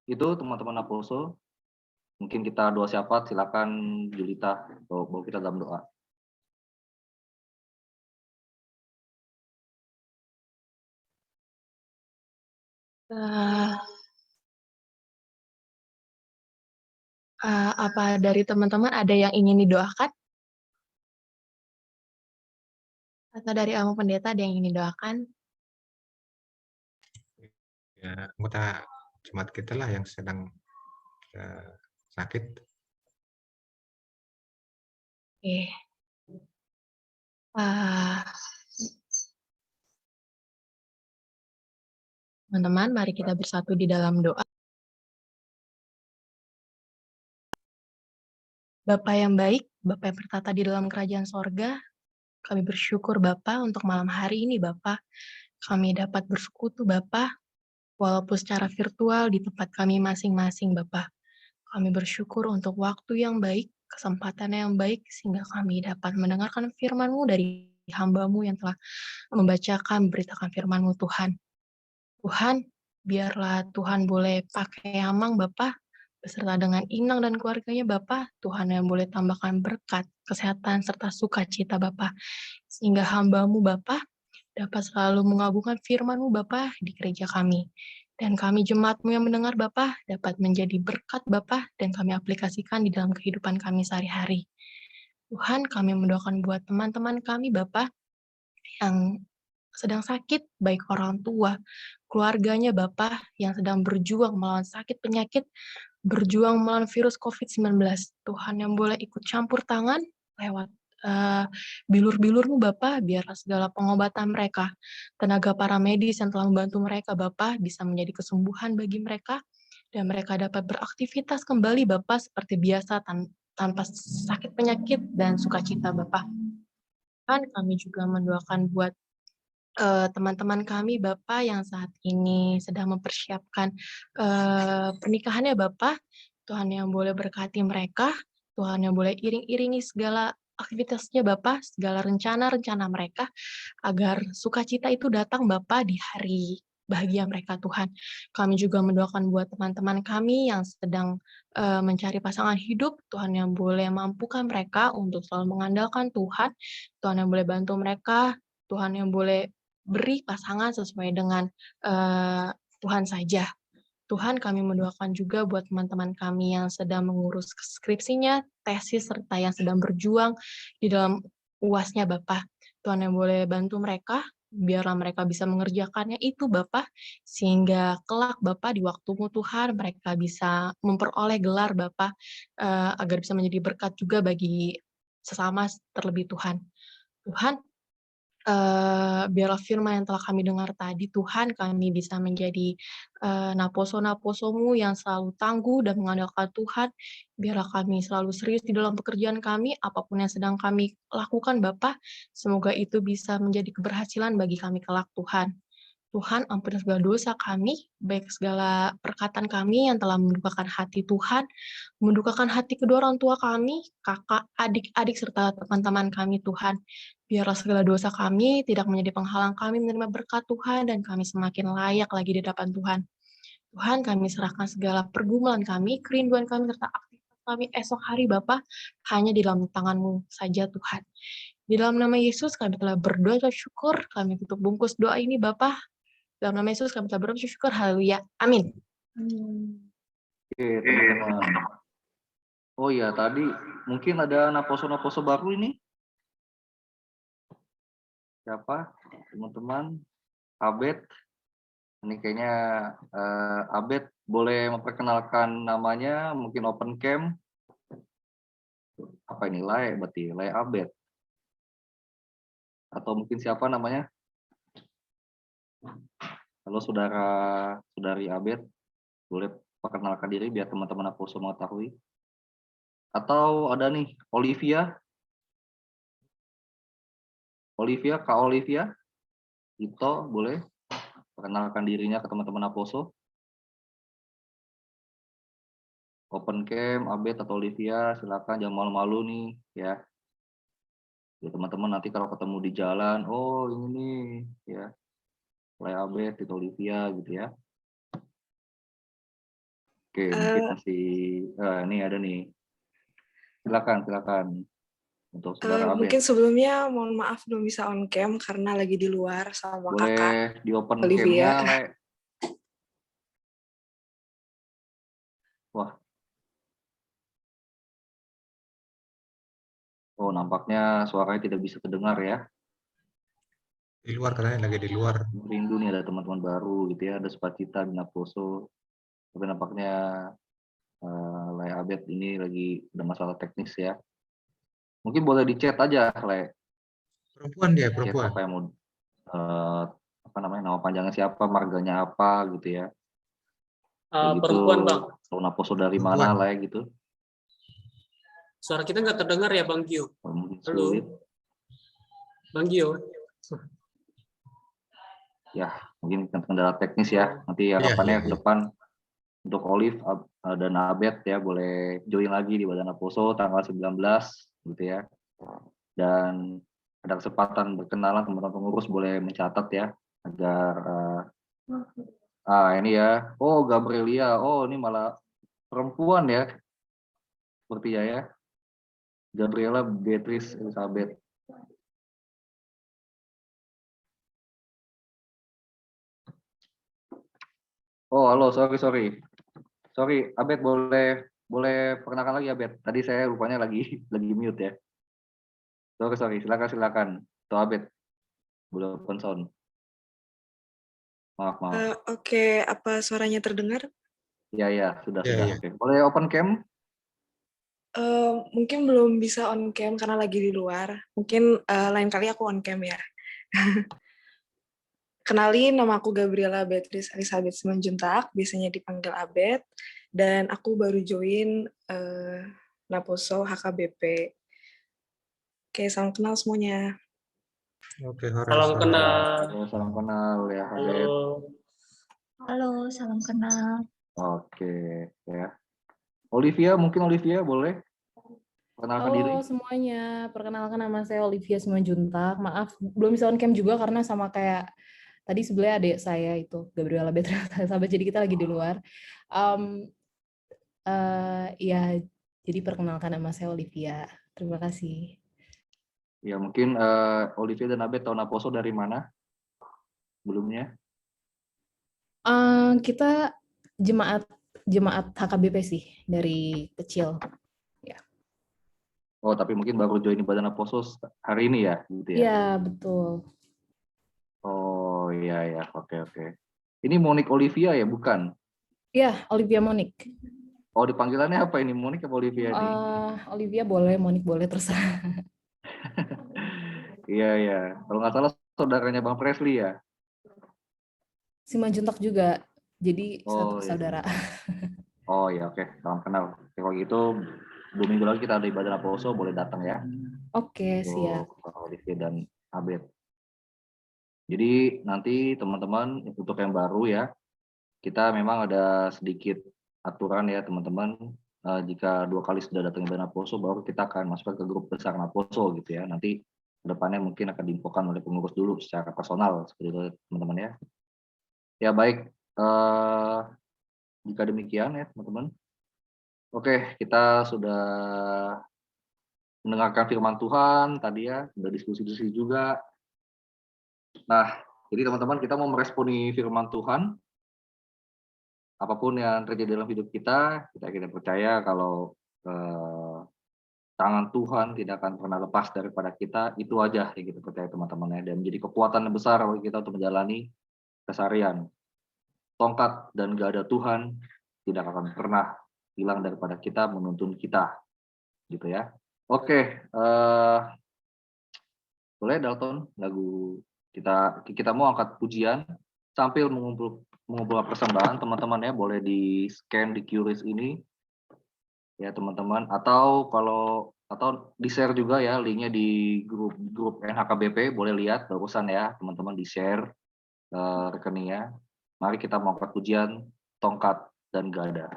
itu teman-teman Naposo. Mungkin kita doa syafaat, silakan Julita bawa kita dalam doa. Apa dari teman-teman ada yang ingin didoakan? Atau dari Amang Pendeta ada yang ingin didoakan? Ya, anggota jemaat kita lah yang sedang sakit. Oke. Teman-teman, mari kita bersatu di dalam doa. Bapa yang baik, Bapa yang bertata di dalam kerajaan sorga, kami bersyukur Bapa untuk malam hari ini Bapa. Kami dapat bersekutu Bapa, walaupun secara virtual di tempat kami masing-masing Bapa. Kami bersyukur untuk waktu yang baik, kesempatan yang baik, sehingga kami dapat mendengarkan firman-Mu dari hamba-Mu yang telah membacakan, beritakan firman-Mu Tuhan. Tuhan, biarlah Tuhan boleh pakai Amang Bapa, beserta dengan Inang dan keluarganya Bapa, Tuhan yang boleh tambahkan berkat, kesehatan, serta sukacita Bapa, sehingga hamba-Mu Bapa dapat selalu mengagungkan firman-Mu Bapa di gereja kami. Dan kami jemaat-Mu yang mendengar Bapa dapat menjadi berkat Bapa dan kami aplikasikan di dalam kehidupan kami sehari-hari. Tuhan, kami mendoakan buat teman-teman kami Bapa yang sedang sakit, baik orang tua, keluarganya Bapa yang sedang berjuang melawan sakit penyakit, berjuang melawan virus COVID-19. Tuhan yang boleh ikut campur tangan lewat bilur-bilur-Mu Bapa, biarlah segala pengobatan mereka, tenaga para medis yang telah membantu mereka Bapa, bisa menjadi kesembuhan bagi mereka, dan mereka dapat beraktivitas kembali Bapa seperti biasa tanpa sakit penyakit dan sukacita Bapa. Kan kami juga mendoakan buat teman-teman kami Bapak yang saat ini sedang mempersiapkan pernikahannya Bapak, Tuhan yang boleh berkati mereka, Tuhan yang boleh iring-iringi segala aktivitasnya Bapak, segala rencana-rencana mereka, agar sukacita itu datang Bapak di hari bahagia mereka Tuhan. Kami juga mendoakan buat teman-teman kami yang sedang mencari pasangan hidup, Tuhan yang boleh mampukan mereka untuk selalu mengandalkan Tuhan, Tuhan yang boleh bantu mereka, Tuhan yang boleh beri pasangan sesuai dengan Tuhan saja. Tuhan, kami mendoakan juga buat teman-teman kami yang sedang mengurus skripsinya, tesis, serta yang sedang berjuang di dalam UAS-nya Bapak. Tuhan yang boleh bantu mereka, biarlah mereka bisa mengerjakannya itu Bapak, sehingga kelak Bapak di waktu-Mu Tuhan, mereka bisa memperoleh gelar Bapak, agar bisa menjadi berkat juga bagi sesama terlebih Tuhan. Tuhan, biarlah firman yang telah kami dengar tadi, Tuhan, kami bisa menjadi naposo-naposo-Mu yang selalu tangguh dan mengandalkan Tuhan. Biarlah kami selalu serius di dalam pekerjaan kami, apapun yang sedang kami lakukan, Bapa. Semoga itu bisa menjadi keberhasilan bagi kami kelak, Tuhan. Tuhan, ampuni segala dosa kami, baik segala perkataan kami yang telah mendukakan hati Tuhan, mendukakan hati kedua orang tua kami, kakak, adik-adik, serta teman-teman kami, Tuhan. Biarlah segala dosa kami tidak menjadi penghalang kami menerima berkat Tuhan, dan kami semakin layak lagi di hadapan Tuhan. Tuhan, kami serahkan segala pergumulan kami, kerinduan kami, serta aktivitas kami esok hari, Bapa, hanya di dalam tangan-Mu saja, Tuhan. Di dalam nama Yesus, kami telah berdoa dan syukur, kami tutup bungkus doa ini, Bapa. Dalam nama Yesus, kami telah berdoa dan syukur, haleluya, amin. Oke, teman-teman. Oh ya, tadi mungkin ada naposo-naposo baru ini. Siapa? Teman-teman. Abed. Ini kayaknya Abed boleh memperkenalkan namanya, mungkin open cam. Apa ini? Lai berarti, Lai Abed. Atau mungkin siapa namanya? Halo saudari Abed, boleh perkenalkan diri biar teman-teman Aposo mengetahui. Atau ada nih Olivia, Kak Olivia, Ito, boleh perkenalkan dirinya ke teman-teman Aposo. Open cam, Abed atau Olivia, silakan jangan malu-malu nih ya. Ya teman-teman nanti kalau ketemu di jalan, oh ini nih ya, oleh Abed, itu Olivia gitu ya. Oke, mungkin masih ini ada nih. Silakan untuk saudara Abed. Mungkin sebelumnya mohon maaf belum bisa on cam karena lagi di luar sama kakak Boleh di open Olivia. cam-nya, Le. Wah. Oh, nampaknya suaranya tidak bisa terdengar ya. Di luar, katanya lagi di luar. Rindu nih ada teman-teman baru gitu ya, ada Sukacita di Naposo. Tapi nampaknya Le Abed ini lagi ada masalah teknis ya. Mungkin boleh di chat aja, Le. Perempuan dia, Chat perempuan. apa yang mau apa namanya, nama panjangnya siapa, marganya apa gitu ya. Begitu, Perempuan, Bang. Tahu Naposo dari Perempuan. mana lah ya gitu. Suara kita nggak terdengar ya, Bang Gio? Kalau mungkin Halo, sulit. Bang Gio. Ya, mungkin kendala teknis ya. Nanti harapannya ke depan untuk Olive dan Abed ya boleh join lagi di Badan Aposo tanggal 19 gitu ya. Dan ada kesempatan berkenalan, teman-teman pengurus boleh mencatat ya agar ini ya. Oh, Gabrielia. Oh, ini malah perempuan ya. Sepertinya ya. Gabriela Beatrice Elizabeth. Oh, halo, sorry. Sorry, Abed boleh perkenalkan lagi Abed. Tadi saya rupanya lagi mute ya. Sorry, silakan. Tuh Abed, boleh open sound. Maaf. Oke, apa suaranya terdengar? Ya, sudah. Ya. Oke. Boleh open cam? Mungkin belum bisa on cam karena lagi di luar. Mungkin lain kali aku on cam ya. Kenalin, nama aku Gabriela Beatrice Elizabeth Simanjuntak, biasanya dipanggil Abed, dan aku baru join Naposo HKBP. Oke, salam kenal semuanya. Oke, Salam kenal. Salam kenal ya Abed. Halo, salam kenal. Oke, ya. Olivia boleh perkenalkan diri. Halo semuanya, perkenalkan nama saya Olivia Simanjuntak. Maaf, belum bisa on cam juga karena sama kayak tadi sebelah adik saya itu, Gabriela Beatrice Elizabeth, jadi kita lagi di luar. Ya, jadi perkenalkan nama saya Olivia. Terima kasih. Ya, mungkin Olivia dan Abed tahu Naposo dari mana? Sebelumnya? Kita jemaat HKBP sih, dari kecil. Oh, tapi mungkin baru join Badan Aposo hari ini ya, gitu ya? Iya, betul. Oh, iya. Oke. Ini Monique Olivia ya, bukan? Iya, Olivia Monique. Oh, dipanggilannya apa ini? Monique apa Olivia ini? Olivia boleh, Monique boleh, terserah. Iya. Kalau nggak salah saudaranya Bang Presley ya? Simanjuntak juga, jadi satu Iya. saudara. Oh ya, oke. Salam kenal. Oke, kalau gitu 2 minggu lagi kita ada di Badan Aposo, boleh datang ya. Oke, siap. Olivia dan Abed. Jadi nanti teman-teman untuk yang baru ya, kita memang ada sedikit aturan ya teman-teman. Jika 2 kali sudah datang ke Badan Aposo, baru kita akan masuk ke grup besar Naposo gitu ya. Nanti kedepannya mungkin akan diinfokan oleh pengurus dulu secara personal seperti itu teman-teman ya. Ya baik. Jika demikian ya teman-teman. Oke, kita sudah mendengarkan firman Tuhan tadi ya, sudah diskusi-diskusi juga. Nah, jadi teman-teman kita mau meresponi firman Tuhan. Apapun yang terjadi dalam hidup kita percaya kalau tangan Tuhan tidak akan pernah lepas daripada kita. Itu aja yang kita percaya teman-teman ya, dan menjadi kekuatan yang besar bagi kita untuk menjalani keseharian. Tongkat dan gada Tuhan tidak akan pernah hilang daripada kita, menuntun kita gitu ya. Oke, Boleh Dalton, lagu kita mau angkat pujian sambil mengumpulkan persembahan, teman-teman ya, boleh di-scan di QRIS ini ya teman-teman, atau di-share juga ya linknya di grup NHKBP, boleh lihat barusan ya teman-teman, di-share rekeningnya. Mari kita mau angkat pujian Tongkat dan Gada.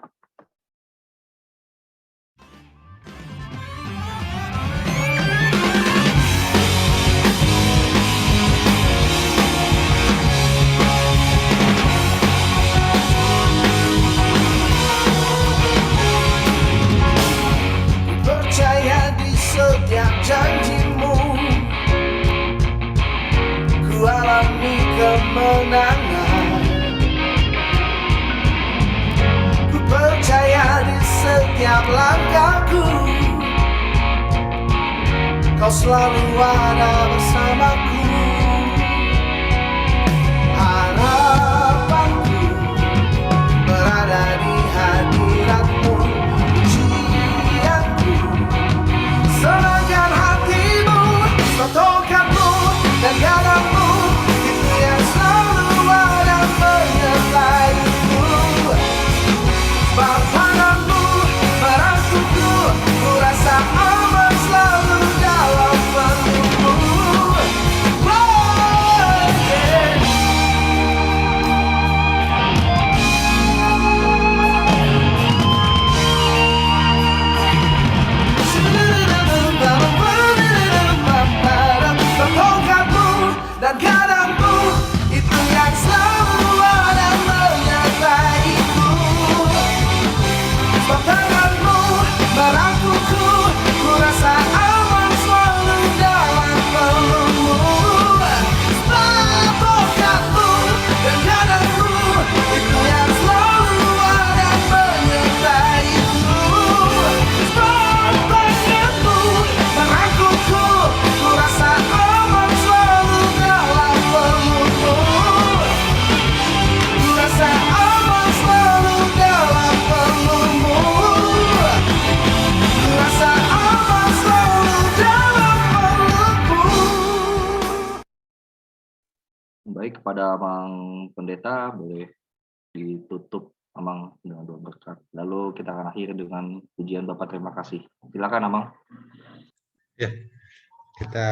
Percaya di setiap janjimu, ku alami kemenangan. Ku percaya di setiap langkahku, kau selalu ada bersamaku. Harapanku berada di hadiratmu, senangkan hatimu, tongkatmu dan gadamu, itu yang selalu ada menyertaiku. Tanganmu merangkulku, ku rasa aman selalu dalam pelukmu. Oh, yeah. Tongkatmu dan gadamu, itu yang selalu ada menyertaiku. Tanganmu merangkulku, ku rasa aman selalu dalam pelukmu. Tongkatmu dan gadamu, itu yang selalu ada menyertaiku. Tanganmu merangkulku, ku rasa aman selalu dalam pelukmu. Ku rasa aman selalu dalam pelukmu. Ku rasa aman selalu dalam pelukmu. Baik, kepada Amang Pendeta boleh ditutup Amang dengan doa berkat. Lalu kita akan akhiri dengan pujian Bapak terima kasih. Silakan Amang. Ya, kita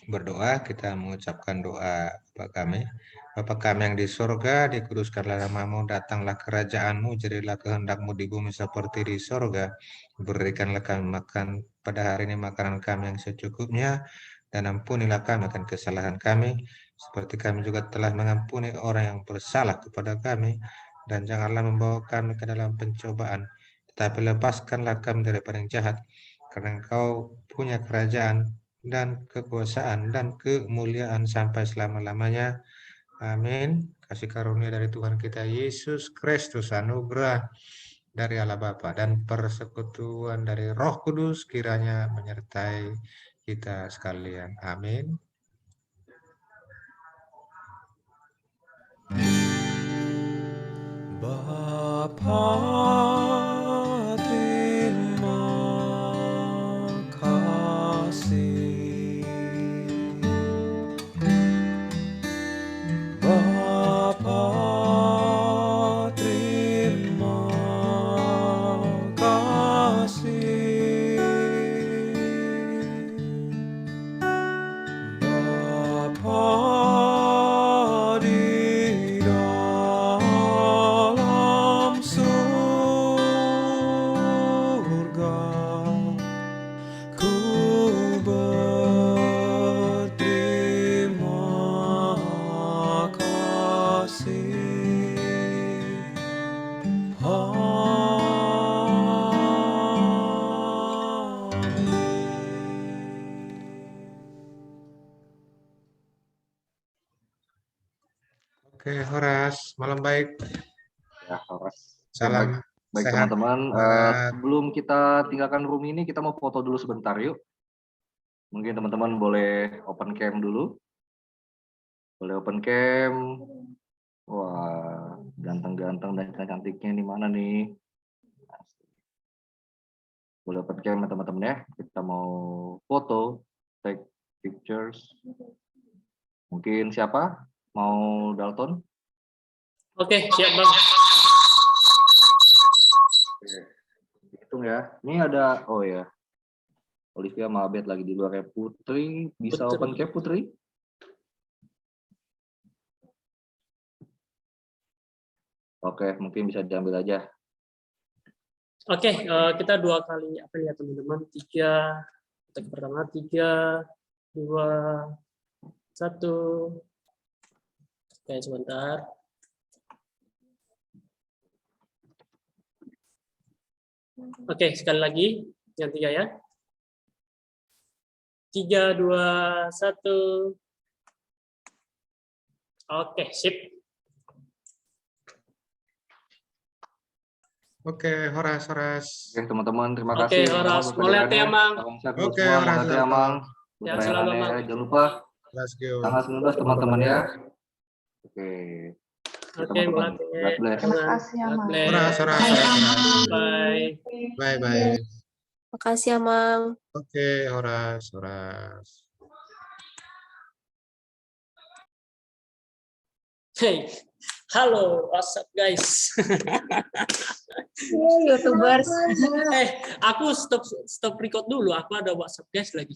berdoa, kita mengucapkan doa Bapa kami yang di surga, dikuduskanlah namamu, datanglah kerajaanmu, jadilah kehendakmu di bumi seperti di surga. Berikanlah kami makan pada hari ini makanan kami yang secukupnya, dan ampunilah kami akan kesalahan kami, seperti kami juga telah mengampuni orang yang bersalah kepada kami, dan janganlah membawa kami ke dalam pencobaan, tetapi lepaskanlah kami daripada yang jahat, karena Engkau punya kerajaan dan kekuasaan dan kemuliaan sampai selama-lamanya. Amin. Kasih karunia dari Tuhan kita Yesus Kristus, anugerah dari Allah Bapa dan persekutuan dari Roh Kudus kiranya menyertai kita sekalian. Amin. Bapa, terima kasih. Bapa, terima kasih. Bapa di dalam surga, ku berterima kasih. Oke, Horas, malam baik. Ya, Horas. Salam Baik sehat. teman-teman, Semangat. sebelum kita tinggalkan room ini, kita mau foto dulu sebentar yuk. Mungkin teman-teman boleh open cam dulu. Boleh open cam. Wah, ganteng-ganteng dan cantiknya di mana nih? Boleh open cam teman-teman ya. Kita mau foto take pictures. Mungkin siapa? Mau Dalton? Oke, siap Bang. Hitung ya. Ini ada, oh ya. Olivia sama Abed lagi di luar ya. Putri, bisa Putri. open cap Putri? Oke, mungkin bisa diambil aja. Oke, kita 2 kali apa ya teman-teman? 3. Kita pertama 3, 2, 1. Oke, sebentar. Oke, sekali lagi yang 3 ya. 3, 2, 1. Oke, sip. Oke, Horas. Oke, teman-teman, terima Oke, kasih. Horas. Mau lihat ya, Mang? Oke, Semua, Horas, mau lihat ya, Mang. Ya, selalu, Mang. Jangan lupa Let's go. tanggal 19 teman-teman ya. Oke. Oke, teman-teman. melatih. God bless. Terima kasih ya, Mang. Horas. Bye. Bye. Makasih ya, Mang. Oke, Horas. Hey, halo, what's up guys? YouTubers. Aku stop record dulu. Aku ada WhatsApp guys lagi.